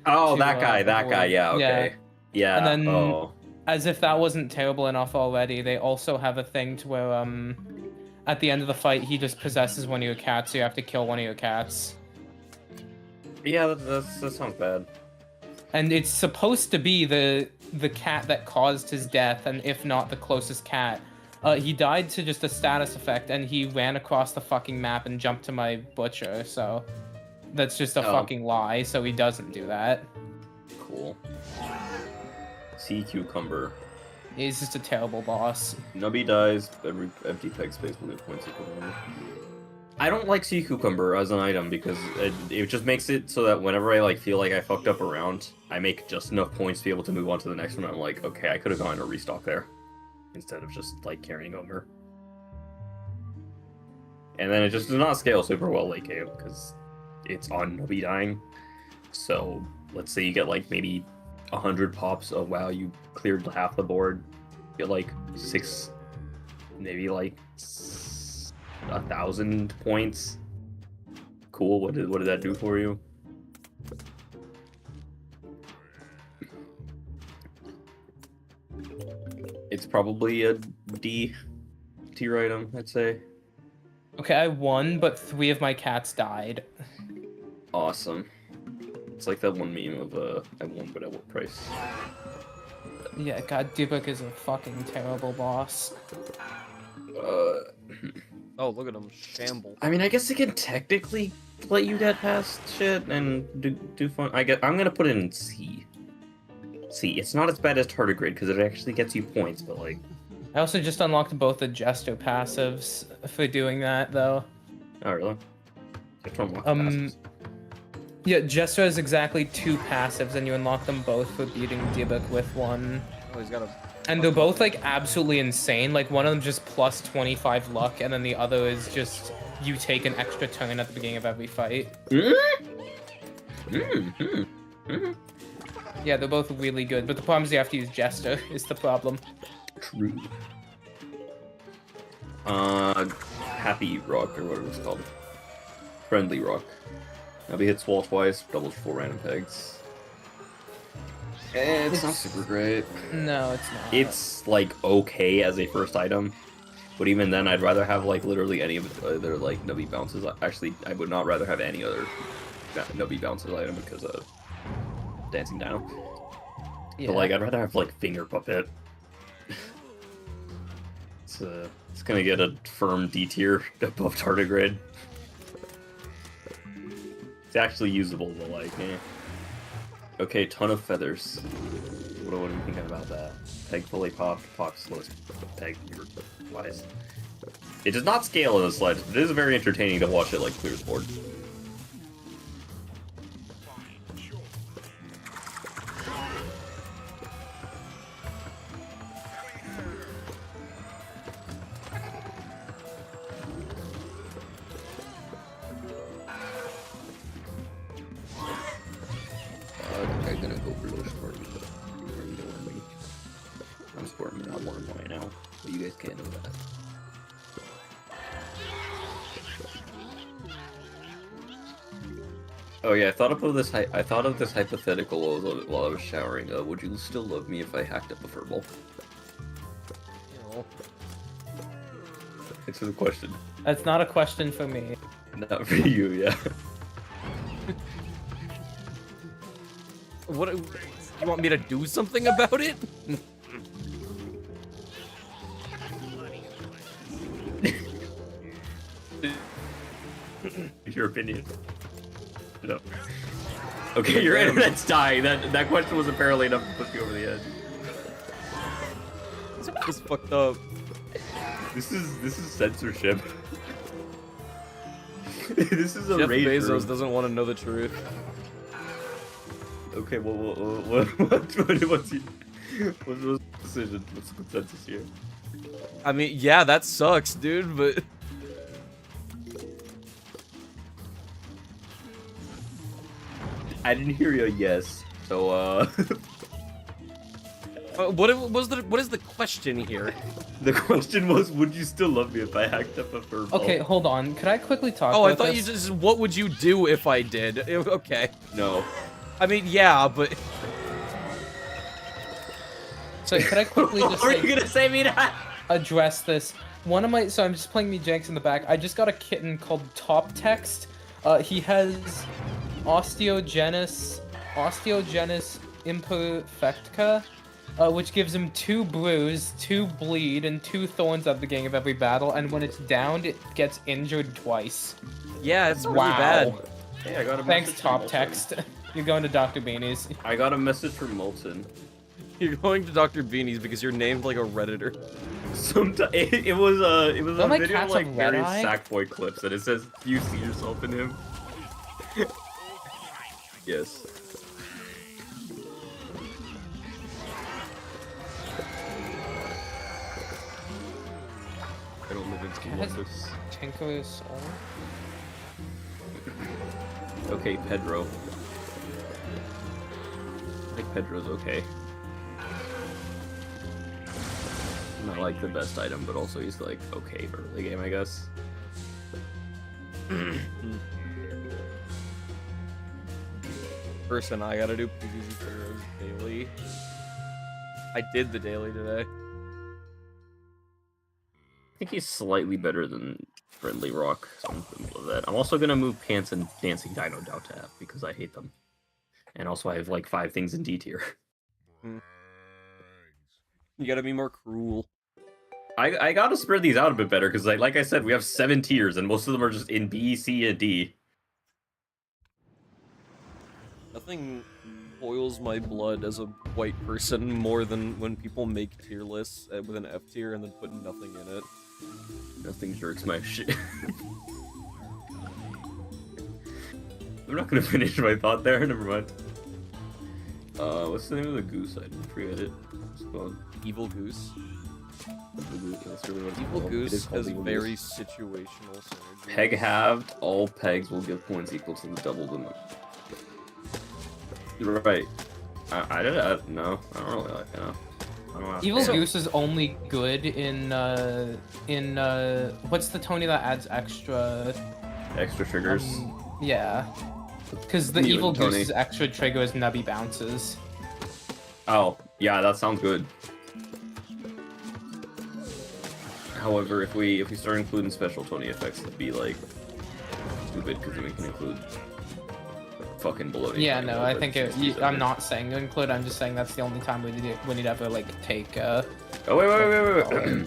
S3: Oh,
S2: To,
S3: that guy,
S2: avoid-
S3: yeah, okay. Yeah,
S2: And then-
S3: oh.
S2: As if that wasn't terrible enough already, they also have a thing to where at the end of the fight he just possesses one of your cats, so you have to kill one of your cats.
S3: Yeah, that sounds bad.
S2: And it's supposed to be the cat that caused his death, and if not the closest cat. He died to just a status effect, and he ran across the fucking map and jumped to my butcher, so that's just a fucking lie, so he doesn't do that.
S3: Cool. Sea cucumber.
S2: He's just a terrible boss.
S3: Nubby dies, every empty peg space will get points equivalent. I don't like sea cucumber as an item because it just makes it so that whenever I like feel like I fucked up a round, I make just enough points to be able to move on to the next one. I'm like, okay, I could have gone to restock there instead of just like carrying over. And then it just does not scale super well late game because it's on Nubby dying. So let's say you get like maybe 100 pops of wow, you cleared half the board. You get like 6, maybe like 1,000 points. Cool. What did that do for you? It's probably a D tier item, I'd say.
S2: Okay, I won, but 3 of my cats died.
S3: Awesome. It's like that one meme of I won, but at what price?
S2: Yeah, god, Dybbuk is a fucking terrible boss.
S1: Oh, look at him shamble.
S3: I mean, I guess it can technically let you get past shit and do fun. I'm gonna put it in C. C. It's not as bad as tardigrade because it actually gets you points, but like.
S2: I also just unlocked both the Jester passives for doing that, though.
S3: Oh really? You have to unlock the passives.
S2: Yeah, Jester has exactly 2 passives, and you unlock them both for beating Dybbuk with one.
S1: Oh, he's got a...
S2: And they're both, like, absolutely insane. Like, one of them just plus 25 luck, and then the other is just you take an extra turn at the beginning of every fight. Yeah, they're both really good, but the problem is you have to use Jester, is the problem.
S3: True. Happy Rock, or whatever it's called. Friendly Rock. Now he hits wall twice, doubles 4 random pegs. It's not super great.
S2: No, it's not.
S3: It's like okay as a first item, but even then, I'd rather have like literally any of the other like Nubby bounces. Actually, I would not rather have any other Nubby bounces item because of Dancing Dino.
S2: Yeah.
S3: But like, I'd rather have like Finger Puppet. It's gonna get a firm D tier above tardigrade. It's actually usable, but like, eh. Okay, ton of feathers. What are you thinking about that? Peg fully popped, pop slowest peg wise. It does not scale in the sledge, but it is very entertaining to watch it like clear the board. I'm gonna go below Spartan, but you know me. I'm Spartan, not more right now, but you guys can't know that. Oh yeah, I thought of this hypothetical while I was showering. Would you still love me if I hacked up a furball?
S1: No.
S3: Answer the question.
S2: That's not a question for me.
S3: Not for you, yeah.
S1: What? You want me to do something about it?
S3: Your opinion. No. Okay, your internet's dying. That question was apparently enough to push you over the edge.
S1: It's fucked up.
S3: This is censorship. This is a
S1: Jeff
S3: rage
S1: Bezos
S3: room.
S1: doesn't want to know the truth.
S3: Okay, what's the decision? What's the consensus here?
S1: I mean, yeah, that sucks, dude, but...
S3: I didn't hear you, yes. So,
S1: what is the question here?
S3: the question was, would you still love me if I hacked up a furball?
S2: Okay, hold on. Could I quickly talk
S1: Oh, I
S2: about
S1: thought you
S2: this?
S1: just... What would you do if I did? Okay.
S3: No.
S1: I mean, yeah, but...
S2: So could I quickly just
S3: Are
S2: say,
S3: you gonna say me that?
S2: address this? So I'm just playing me Jenks in the back. I just got a kitten called Top Text. He has Osteogenesis imperfecta, which gives him 2 bruise, 2 bleed, and 2 thorns at the beginning of every battle, and when it's downed, it gets injured twice.
S1: Yeah, it's really
S2: Wow.
S1: bad.
S3: Hey, I got a
S2: Thanks,
S3: message from
S2: Top
S3: Molten.
S2: Text. You're going to Dr. Beanie's.
S3: I got a message from Molten.
S1: You're going to Dr. Beanie's because you're named like a Redditor.
S3: It was a
S2: Don't my
S3: video of,
S2: cats
S3: like
S2: have red
S3: various
S2: eye?
S3: Sackboy clips, and it says, "Do you see yourself in him?" Yes. I don't live in school
S2: Has-
S3: office.
S2: Tinker's soul.
S3: Okay, Pedro. I think Pedro's okay. Not like the best item, but also he's like okay for early game, I guess.
S1: Person, I gotta do PvZ Heroes daily. I did the daily today.
S3: I think he's slightly better than Friendly Rock, so I'm in the middle of that. I'm also gonna move Pants and Dancing Dino down to F because I hate them. And also I have like 5 things in D tier.
S1: You gotta be more cruel.
S3: I gotta spread these out a bit better because like I said, we have 7 tiers and most of them are just in B, C, and D.
S1: Nothing boils my blood as a white person more than when people make tier lists with an F tier and then put nothing in it.
S3: Nothing jerks my shit. I'm not gonna finish my thought there, never mind. What's the name of the goose? I didn't forget it. What's it called?
S1: Evil Goose.
S3: That's really what it's
S1: Evil
S3: called. It is
S1: Goose
S3: called
S1: has
S3: Evil
S1: very
S3: Goose.
S1: situational synergy.
S3: Peg halved, all pegs will give points equal to the double limit. You're right. No, I don't really like it. I don't know.
S2: Evil Goose is only good in what's the Tony that adds extra
S3: Extra triggers.
S2: yeah. Because the
S3: You
S2: Evil
S3: and Tony.
S2: Goose's extra trigger is Nubby Bounces.
S3: Oh, yeah, that sounds good. However, if we start including special Tony effects, it'd be like stupid because then we can include fucking bloating.
S2: Yeah, no, I think I'm not saying to include. I'm just saying that's the only time we need ever like take.
S3: Oh wait.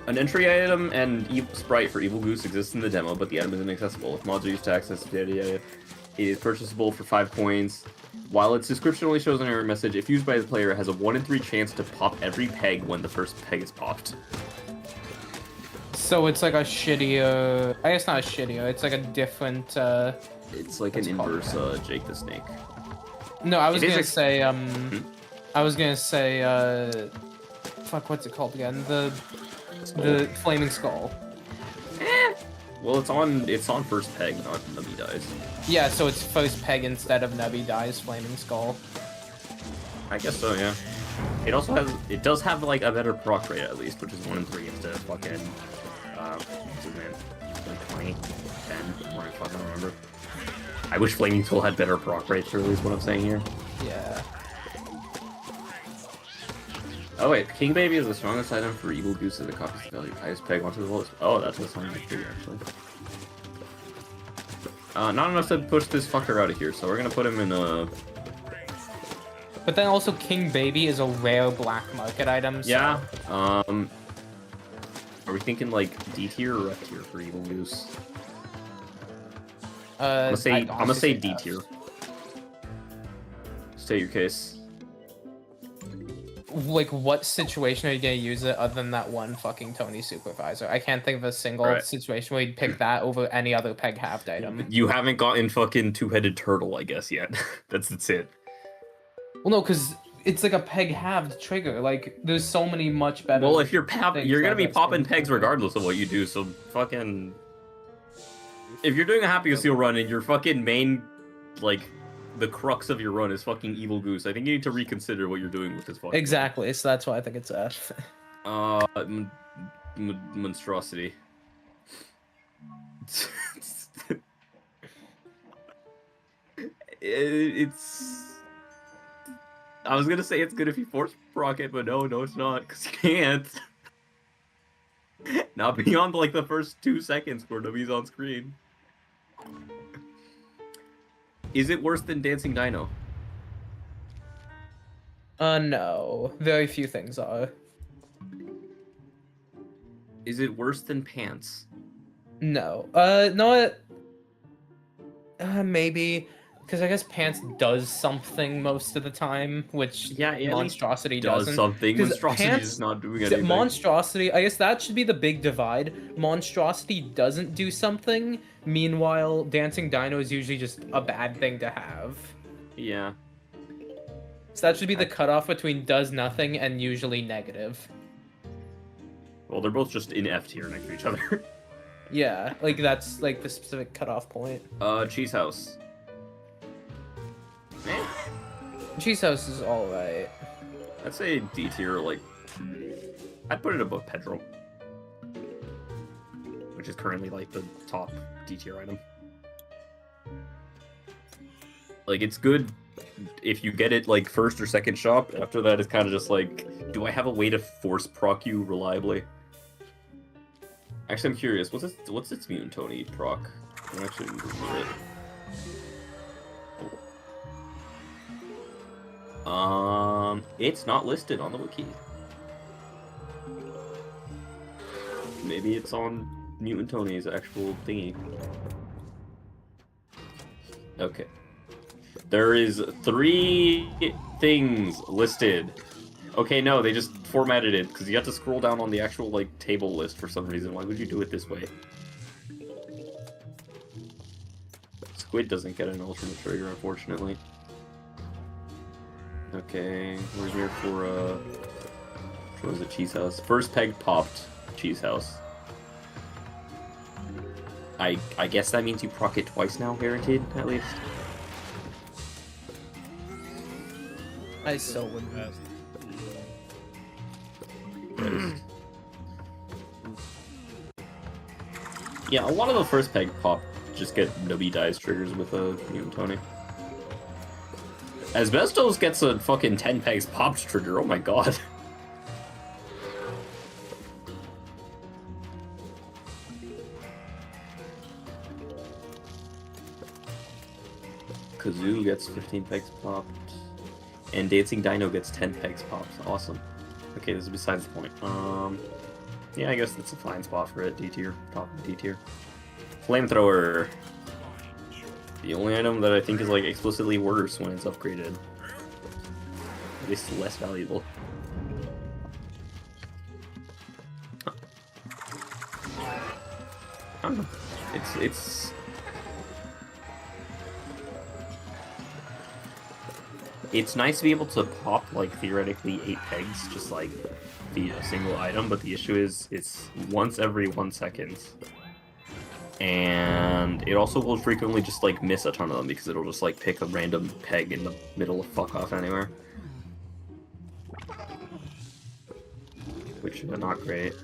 S3: An entry item and sprite for Evil Goose exists in the demo, but the item is inaccessible. If mods are used to access it is purchasable for 5 coins. While its description only shows an error message, if used by the player, it has a 1 in 3 chance to pop every peg when the first peg is popped.
S2: So it's like a shittier. I guess not a shittier. It's like a different.
S3: It's like
S2: What's
S3: an
S2: it called?
S3: inverse Jake the Snake.
S2: No, I was
S3: It is
S2: gonna
S3: ex-
S2: say I was gonna say fuck, what's it called again? The Flaming Skull.
S3: Well, it's on first peg, not Nubby dies.
S2: Yeah, so it's first peg instead of Nubby dies Flaming Skull.
S3: I guess so, yeah. It does have like a better proc rate at least, which is 1 in 3 instead of fucking what's his name? Like 20, 10, or I fucking don't remember. I wish Flaming Skull had better proc rates, really, is what I'm saying here.
S2: Yeah.
S3: Oh wait, King Baby is the strongest item for Evil Goose as it copies the value of highest peg onto the lowest. Oh, that's what's on the trigger actually. Not enough to push this fucker out of here, so we're gonna put him in a.
S2: But then also King Baby is a rare black market item. So...
S3: Yeah. Are we thinking like D tier or F tier for Evil Goose? I'm gonna say D tier. State your case.
S2: Like, what situation are you gonna use it other than that one fucking Tony supervisor? I can't think of a single
S3: Right.
S2: situation where you'd pick that over any other peg halved item.
S3: You haven't gotten fucking two-headed turtle, I guess, yet. That's it.
S2: Well, no, because it's like a peg-halved trigger. Like, there's so many much better.
S3: Well, if you're
S2: things
S3: you're gonna
S2: that
S3: be
S2: that's
S3: popping
S2: been-
S3: pegs regardless of what you do. So fucking, if you're doing a Happy Seal run and your fucking main, like, the crux of your run is fucking Evil Goose, I think you need to reconsider what you're doing with this fucking.
S2: Exactly. So that's why I think it's F.
S3: Monstrosity. It's. I was gonna say it's good if you force proc it, but no, it's not, because you can't. Not beyond like the first 2 seconds where Navi's on screen. Is it worse than Dancing Dino?
S2: No. Very few things are.
S3: Is it worse than Pants?
S2: No. No. Maybe. Because I guess Pants does something most of the time, which
S3: Yeah, at least
S2: Monstrosity
S3: does
S2: doesn't.
S3: something.
S2: 'Cause
S3: Monstrosity
S2: Pants-
S3: is not doing anything.
S2: Monstrosity, I guess that should be the big divide. Monstrosity doesn't do something, meanwhile, Dancing Dino is usually just a bad thing to have.
S3: Yeah.
S2: So that should be the cutoff between does nothing and usually negative.
S3: Well, they're both just in F tier next to each other.
S2: Yeah, like that's like the specific cutoff point.
S3: Cheese House. Eh,
S2: Cheese House is alright.
S3: I'd say D tier, like, I'd put it above Pedro, which is currently like the top D tier item. Like, it's good if you get it like first or second shop. After that, it's kind of just like, do I have a way to force proc you reliably? Actually, I'm curious. What's its mutant Tony proc? I'm actually Google it. It's not listed on the wiki. Maybe it's on Mutant Tony's actual thingy. Okay. There is 3 things listed. Okay, no, they just formatted it, because you have to scroll down on the actual, like, table list for some reason. Why would you do it this way? Squid doesn't get an ultimate trigger, unfortunately. Okay, we're here for, what was it, Cheese House? First peg popped, Cheese House. I guess that means you proc it twice now, guaranteed, at least.
S2: I so wouldn't.
S3: Yeah, a lot of the first peg pop just get nobby dies triggers with a Mutant Tony. Asbestos gets a fucking 10 pegs popped trigger, oh my god. Kazoo gets 15 pegs popped. And Dancing Dino gets 10 pegs popped. Awesome. Okay, this is besides the point. Yeah, I guess that's a fine spot for it. D tier. Top of D tier. Flamethrower. The only item that I think is like explicitly worse when it's upgraded. At least less valuable. I don't know. It's nice to be able to pop, like, theoretically 8 pegs, just like via a single item, but the issue is it's once every 1 second. And it also will frequently just, like, miss a ton of them because it'll just, like, pick a random peg in the middle of fuck off anywhere. Which is not great.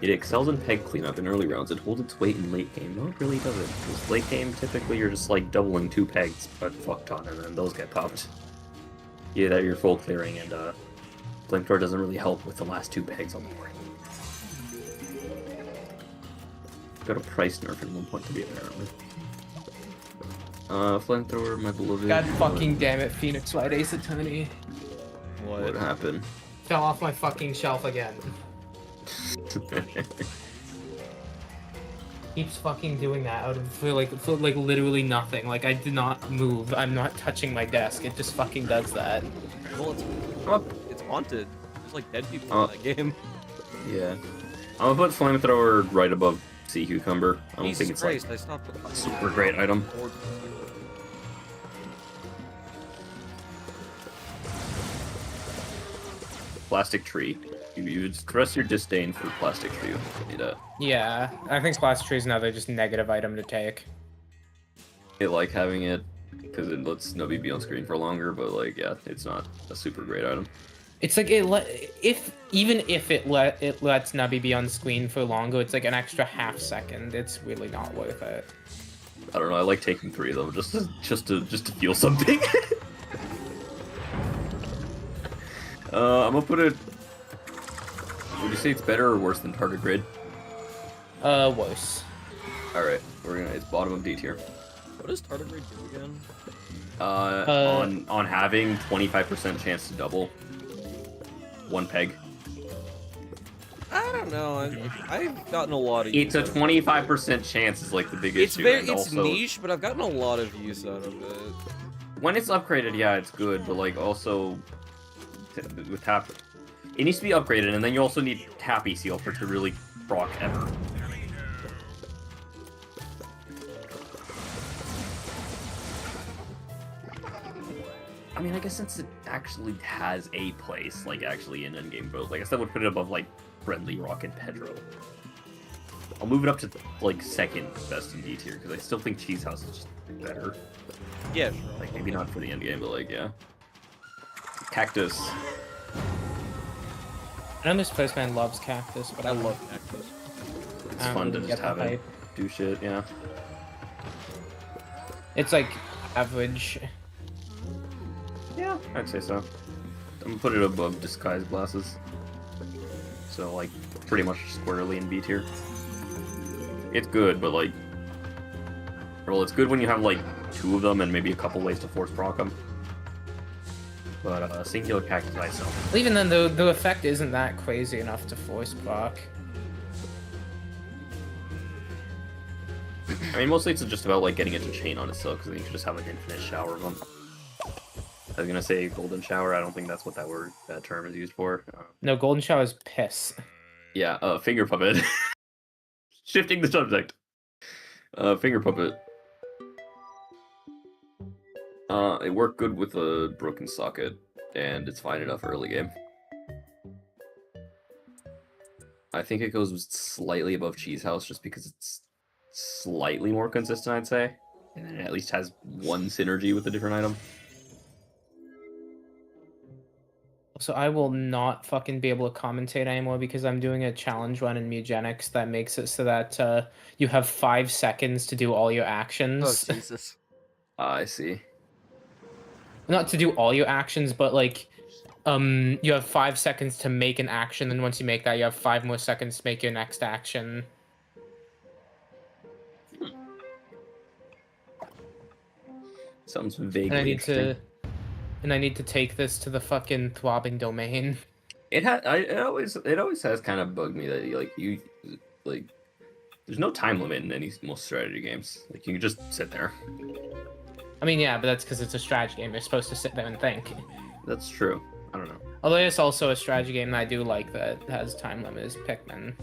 S3: It excels in peg cleanup in early rounds. It holds its weight in late game. No, it really doesn't. Because late game, typically you're just like doubling 2 pegs, but fuck ton, and then those get popped. Yeah, that you're full clearing, and Flamethrower doesn't really help with the last 2 pegs on the board. Got a price nerf at one point to be apparently. Flamethrower, my beloved.
S2: God fucking damn it, Phoenix White Ace Attorney.
S3: What happened?
S2: Fell off my fucking shelf again. Keeps fucking doing that out of for like literally nothing. Like I did not move. I'm not touching my desk. It just fucking does that.
S1: Well, it's haunted. There's like dead people in that game.
S3: Yeah. I'm gonna put Flamethrower right above Sea Cucumber. I don't
S1: Jesus
S3: think it's
S1: Christ,
S3: like
S1: I stopped with
S3: a super great item. plastic tree. You express your disdain for plastic tree.
S2: Yeah, I think plastic tree is another just negative item to take.
S3: I like having it because it lets Nubby be on screen for longer, but like, yeah, it's not a super great item.
S2: It's like even if it lets Nubby be on screen for longer, it's like an extra half second. It's really not worth it.
S3: I don't know. I like taking 3 of them just to feel something. I'm gonna put it. Would you say it's better or worse than Tardigrade?
S2: Worse.
S3: All right, it's bottom of D tier.
S1: What does Tardigrade do again?
S3: On having 25% chance to double 1 peg.
S1: I don't know. I've gotten a lot of.
S3: It's a 25% chance is like the big
S1: It's
S3: issue.
S1: it's
S3: also,
S1: niche, but I've gotten a lot of use out of it.
S3: when it's upgraded, yeah, it's good, but like also with tap, it needs to be upgraded, and then you also need Happy Seal for it to really proc ever. I mean, I guess since it actually has a place, like actually in endgame build, I guess that would put it above like Friendly Rock and Pedro. I'll move it up to like second best in D tier because I still think Cheese House is just better.
S1: Yeah, sure.
S3: Like maybe not for the end game, but like yeah. Cactus.
S2: I know this postman loves cactus, but
S1: I love Cactus.
S3: It's
S2: I don't
S3: fun to
S2: really
S3: just
S2: get the
S3: have it
S2: hype.
S3: do shit, yeah.
S2: It's like average.
S3: Yeah, I'd say so. I'm gonna put it above Disguise Glasses. So like pretty much squarely in B tier. It's good, but like, well, it's good when you have like 2 of them and maybe a couple ways to force proc them. But singular cactus by itself.
S2: Even then, the effect isn't that crazy enough to force proc.
S3: I mean, mostly it's just about like getting it to chain on itself, because then you can just have an infinite shower of them. I was gonna say golden shower. I don't think that's what that term is used for.
S2: No, golden shower is piss.
S3: Yeah, finger puppet. Shifting the subject. Finger puppet. It worked good with a broken socket, and it's fine enough early game. I think it goes slightly above Cheese House just because it's slightly more consistent, I'd say. And then it at least has one synergy with a different item.
S2: So I will not fucking be able to commentate anymore because I'm doing a challenge run in Mugenics that makes it so that you have 5 seconds to do all your actions.
S1: Oh Jesus!
S3: I see.
S2: Not to do all your actions, but like, you have 5 seconds to make an action, and once you make that, you have 5 more seconds to make your next action.
S3: Sounds vaguely
S2: And I need
S3: interesting.
S2: and I need to take this to the fucking throbbing domain.
S3: It always has kind of bugged me that you there's no time limit in most strategy games. Like you can just sit there.
S2: I mean, yeah, but that's because it's a strategy game. You're supposed to sit there and think.
S3: That's true. I don't know.
S2: Although it's also a strategy game that I do like that has time limit is Pikmin.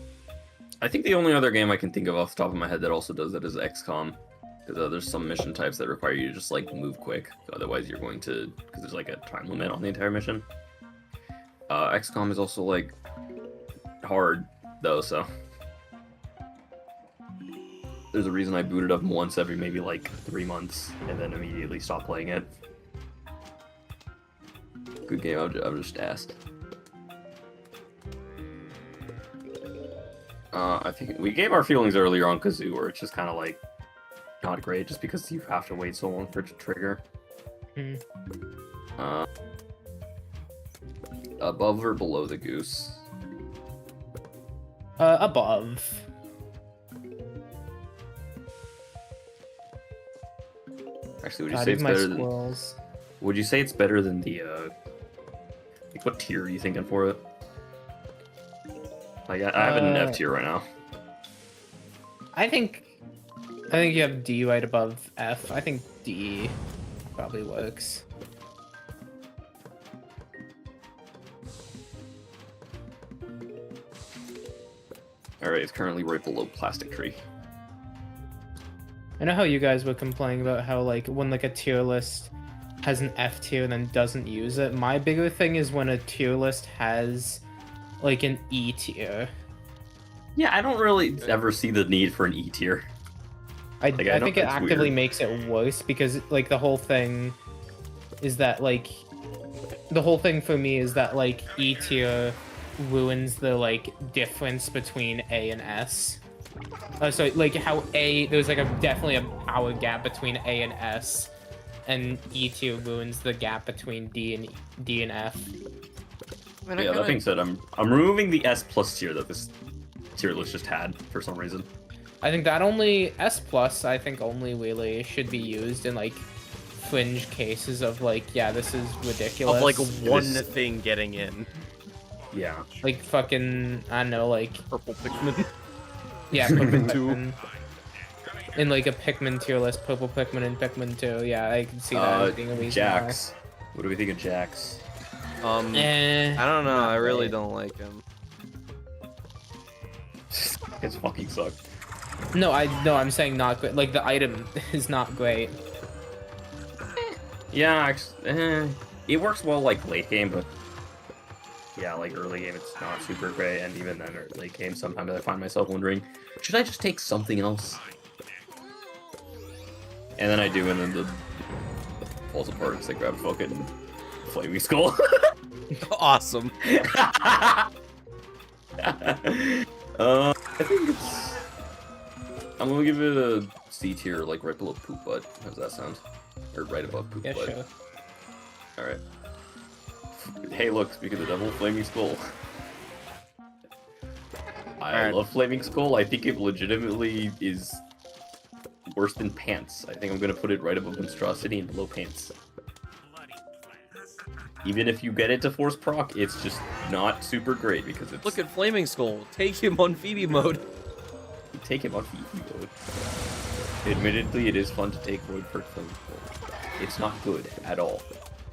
S3: I think the only other game I can think of off the top of my head that also does that is XCOM. Because there's some mission types that require you to just like move quick. Otherwise you're going to, because there's like a time limit on the entire mission. XCOM is also like hard though, so. There's a reason I booted up once every maybe like 3 months and then immediately stopped playing it. Good game, I'm just asked. I think we gave our feelings earlier on Kazoo, where it's just kind of like not great, just because you have to wait so long for it to trigger. Above or below the goose?
S2: Above.
S3: Actually, would you
S2: God,
S3: say
S2: even
S3: it's
S2: my
S3: better than?
S2: squirrels.
S3: Would you say it's better than the? Like, what tier are you thinking for it? Like, I have it in F tier right now.
S2: I think you have D right above F. I think D probably works.
S3: Alright, it's currently right below Plastic Tree.
S2: I know how you guys were complaining about how like when like a tier list has an F tier and then doesn't use it. My bigger thing is when a tier list has like an E tier.
S3: Yeah, I don't really ever see the need for an E tier.
S2: I
S3: know
S2: think it
S3: it's
S2: actively
S3: weird.
S2: makes it worse because like the whole thing is that like the whole thing for me is that like E tier ruins the like difference between A and S. So like how there's like definitely a power gap between A and S, and E tier ruins the gap between D and F.
S1: I mean,
S3: Yeah, that being said, I'm removing the S plus tier that this tier list just had for some reason.
S2: I think that only S plus I think only really should be used in like fringe cases of like, yeah, this is ridiculous.
S1: Of like one
S3: is-
S1: thing getting in.
S3: Yeah.
S2: like fucking I don't know, like
S1: Purple Pikmin.
S2: yeah, Pikmin
S1: Two.
S2: 2. In like a Pikmin tier list, purple Pikmin and Pikmin 2. Yeah, I can see that as being a reason
S3: Jax. What do we think of Jax?
S2: why.
S1: I don't know.
S2: not
S1: I really
S2: great.
S1: don't like him.
S3: It's fucking suck.
S2: No, I'm saying not great. Like the item is not great.
S3: Yeah, it works well like late game, but yeah, like early game it's not super great, and even then late game sometimes I find myself wondering, should I just take something else? And then I do, and then the falls apart because I grab fucking flaming skull.
S1: Awesome.
S3: I think it's. I'm gonna give it a C tier, like right below poop butt. How does that sound? Or right above poop
S2: Yeah,
S3: butt.
S2: sure.
S3: All right. Hey, look! Speaking of the devil, flaming skull. I
S1: Alright.
S3: love flaming skull. I think it legitimately is worse than pants. I think I'm gonna put it right above monstrosity and below pants. Even if you get it to force proc, it's just not super great because it's.
S1: Look at Flaming Skull. Take him on Phoebe mode.
S3: You take him on Phoebe mode. Admittedly, it is fun to take Void Perk from Skull. It's not good at all.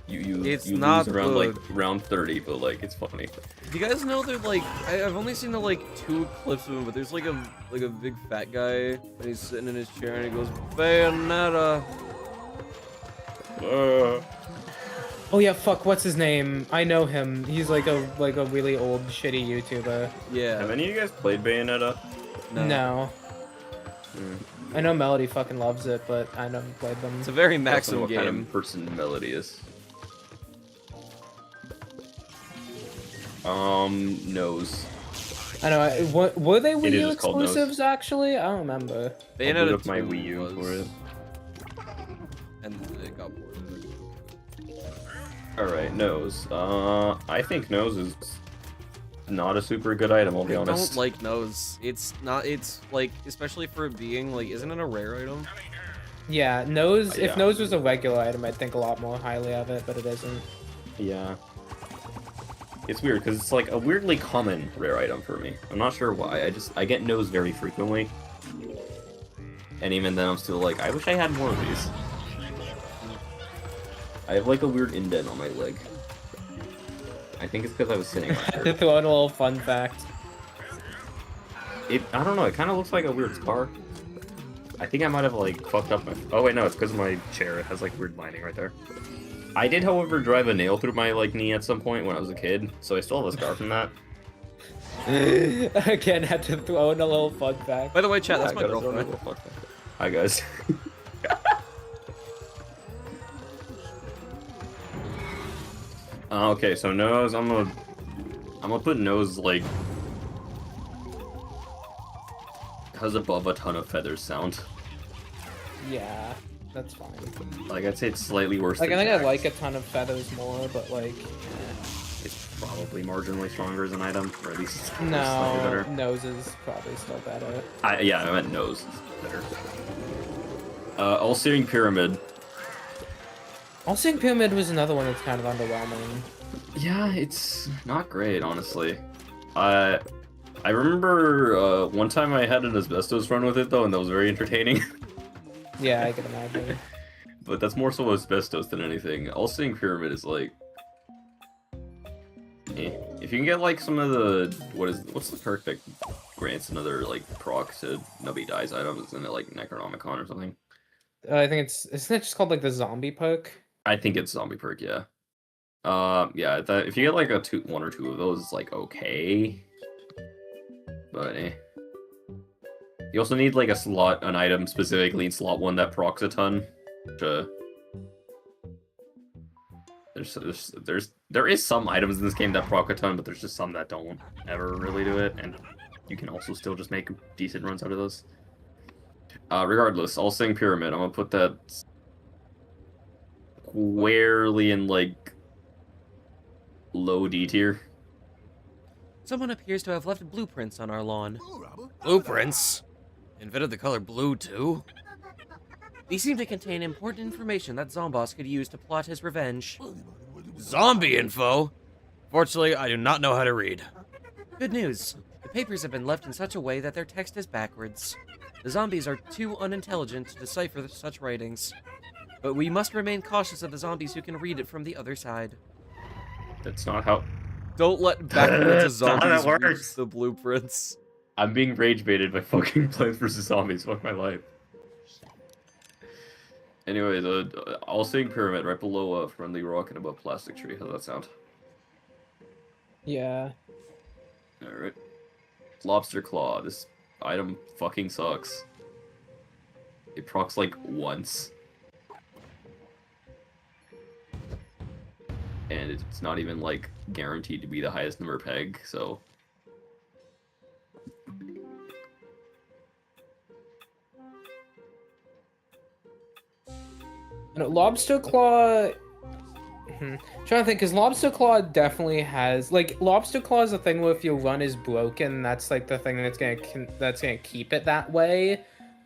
S3: You
S1: It's
S3: you
S1: not
S3: lose around
S1: good.
S3: like round 30, but like it's funny.
S1: Do you guys know that like I've only seen the like 2 clips of him, but there's like a big fat guy and he's sitting in his chair and he goes Bayonetta.
S2: Oh yeah, fuck. What's his name? I know him. He's like a really old shitty YouTuber.
S1: Yeah.
S3: Have any of you guys played Bayonetta?
S2: No.
S3: Hmm.
S2: I know Melody fucking loves it, but I never played them.
S1: It's a very
S3: I don't know
S1: maximum
S3: what
S1: game.
S3: kind of person Melody is. Nose.
S2: I know. Were they Wii
S3: It is
S2: U
S3: just called Nose.
S2: exclusives actually? I don't remember.
S3: I'll boot
S1: Bayonetta
S3: up my
S1: 2
S3: Wii U
S1: was,
S3: for it.
S1: and it got ported.
S3: Alright, nose. I think nose is not a super good item, I'll be
S1: I
S3: honest.
S1: don't like nose. It's not. It's like, especially for it being like, isn't it a rare item?
S2: Yeah, Nose. If
S3: Yeah.
S2: Nose was a regular item, I'd think a lot more highly of it, but it isn't.
S3: Yeah. It's weird, because it's like a weirdly common rare item for me. I'm not sure why, I get nose very frequently. And even then I'm still like, I wish I had more of these. I have like a weird indent on my leg. I think it's because I was sitting on
S2: To
S3: it.
S2: throw in a little fun fact.
S3: I don't know, it kind of looks like a weird scar. I think I might have like fucked up my... Oh wait, no, it's because of my chair. It has like weird lining right there. I did, however, drive a nail through my like knee at some point when I was a kid, so I still have a scar from that.
S2: Again, had to throw in a little fun fact.
S1: By the way, chat, that's
S3: I
S1: my
S3: gotta throw
S1: girlfriend.
S3: a little fuck. Hi guys. Okay, so nose. I'm gonna put nose like has above a ton of feathers sound.
S2: Yeah, that's fine.
S3: Like I'd say it's slightly worse.
S2: Like, I
S3: than
S2: think I
S3: Jax.
S2: like a ton of feathers more, but like,
S3: It's probably marginally stronger as an item, or at least it's slightly
S2: no,
S3: better.
S2: Nose is probably still better.
S3: Yeah, I meant nose is better. All-Seeing Pyramid.
S2: All-Seeing Pyramid was another one that's kind of underwhelming.
S3: Yeah, it's not great, honestly. I remember one time I had an asbestos run with it though, and that was very entertaining.
S2: Yeah, I can imagine.
S3: But that's more so asbestos than anything. All-Seeing Pyramid is like, if you can get like some of the what's the perk that grants another like proc to nobody dies items? Isn't it like Necronomicon or something?
S2: I think isn't it just called like the zombie perk?
S3: I think it's zombie perk, yeah. Yeah, if you get like one or two of those, it's like okay. But you also need like an item specifically in slot 1 that procs a ton. Which, there is some items in this game that proc a ton, but there's just some that don't ever really do it, and you can also still just make decent runs out of those. Regardless, I'll sing Pyramid. I'm gonna put that squarely in like low D tier.
S1: Someone appears to have left blueprints on our lawn. Blueprints? Invented the color blue, too? These seem to contain important information that Zomboss could use to plot his revenge. Zombie info? Fortunately, I do not know how to read. Good news. The papers have been left in such a way that their text is backwards. The zombies are too unintelligent to decipher such writings. But we must remain cautious of the zombies who can read it from the other side.
S3: That's not how...
S1: Don't let backwards
S3: That's not how
S1: zombies
S3: that
S1: read
S3: works.
S1: the blueprints.
S3: I'm being rage baited by fucking Plants vs. Zombies. Fuck my life. Anyway, I'll sing Pyramid right below Friendly Rock and above Plastic Tree. How's that sound?
S2: Yeah.
S3: Alright. Lobster Claw. This item fucking sucks. It procs like once. And it's not even like guaranteed to be the highest number peg, so...
S2: No, Lobster Claw. Trying to think, because Lobster Claw definitely has Lobster Claw is a thing where if your run is broken, that's like the thing that's gonna keep it that way.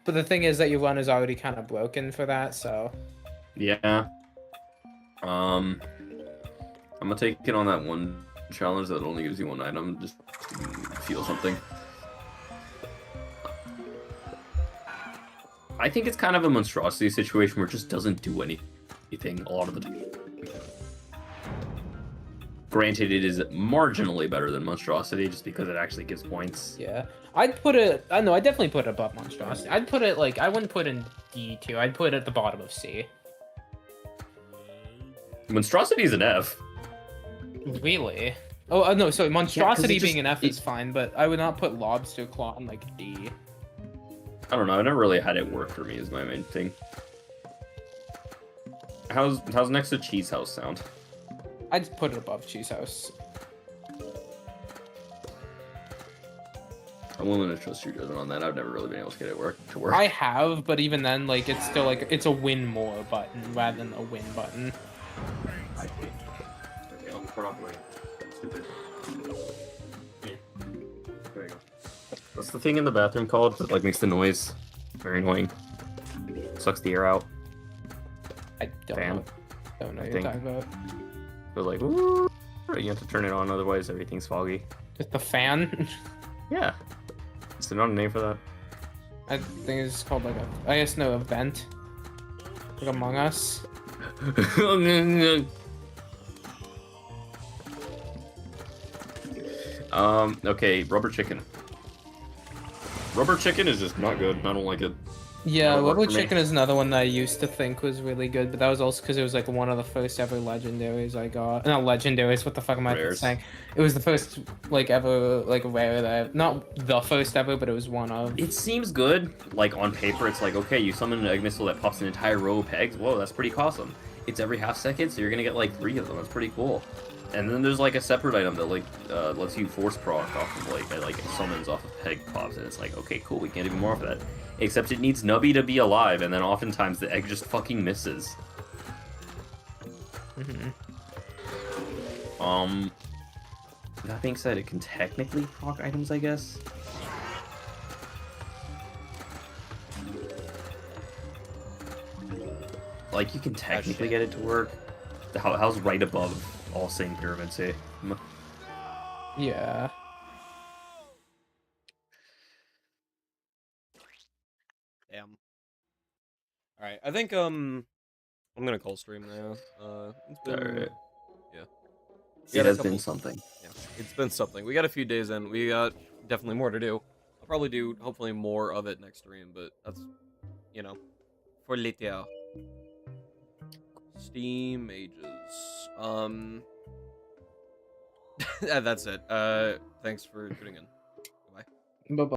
S2: But the thing is that your run is already kind of broken for that, so.
S3: Yeah. I'm gonna take it on that one challenge that only gives you one item, just to feel something. I think it's kind of a monstrosity situation where it just doesn't do anything a lot of the time. Granted, it is marginally better than monstrosity just because it actually gives points.
S2: Yeah. I'd put it, I know, I definitely put it above Monstrosity. I'd put it I wouldn't put it in D tier, I'd put it at the bottom of C.
S3: Monstrosity is an F.
S2: Really? Oh, no, sorry, Monstrosity being an F
S3: it-
S2: is fine, but I would not put Lobster Claw in, D.
S3: I don't know, I never really had it work for me is my main thing. How's next to Cheese House sound?
S2: I'd put it above Cheese House.
S3: I'm willing to trust your judgment on that. I've never really been able to get it to work.
S2: I have, but even then, it's still, it's a win more button rather than a win button.
S3: There you go. What's the thing in the bathroom called that makes the noise? Very annoying. Sucks the air out.
S2: I don't
S3: Fan.
S2: know. Don't know
S3: I
S2: what you're
S3: think.
S2: talking about.
S3: But like, woo, you have to turn it on, otherwise everything's foggy.
S2: Just the fan?
S3: Yeah. Is there not a name for that?
S2: I think it's called I guess no, a vent. Like Among Us.
S3: Okay, rubber chicken. Rubber chicken is just not good. I don't like it.
S2: Yeah,
S3: That'll work
S2: Rubber
S3: for me.
S2: Chicken is another one that I used to think was really good, but that was also because it was one of the first ever legendaries I got. Not legendaries, what the fuck am I
S3: Rares.
S2: saying? It was the first ever rare that not the first ever, but it was one of.
S3: It seems good. On paper, it's okay, you summon an egg missile that pops an entire row of pegs. Whoa, that's pretty awesome. It's every half second, so you're gonna get 3 of them. That's pretty cool. And then there's a separate item that lets you force proc off of it summons off of peg pops, and it's okay, cool, we can get even more of that. Except it needs Nubby to be alive, and then oftentimes the egg just fucking misses. That being said, it can technically proc items, I guess. You can technically get it to work. How's right above all same pyramids, eh?
S2: Yeah.
S1: Damn. Alright, I think, I'm gonna call stream now. It's been...
S3: Alright.
S1: Yeah.
S3: It has been something.
S1: Yeah, it's been something. We got a few days in. We got definitely more to do. I'll probably do, hopefully, more of it next stream, but that's, for later. Steam Ages. That's it. Thanks for tuning in. Bye.
S2: Bye-bye.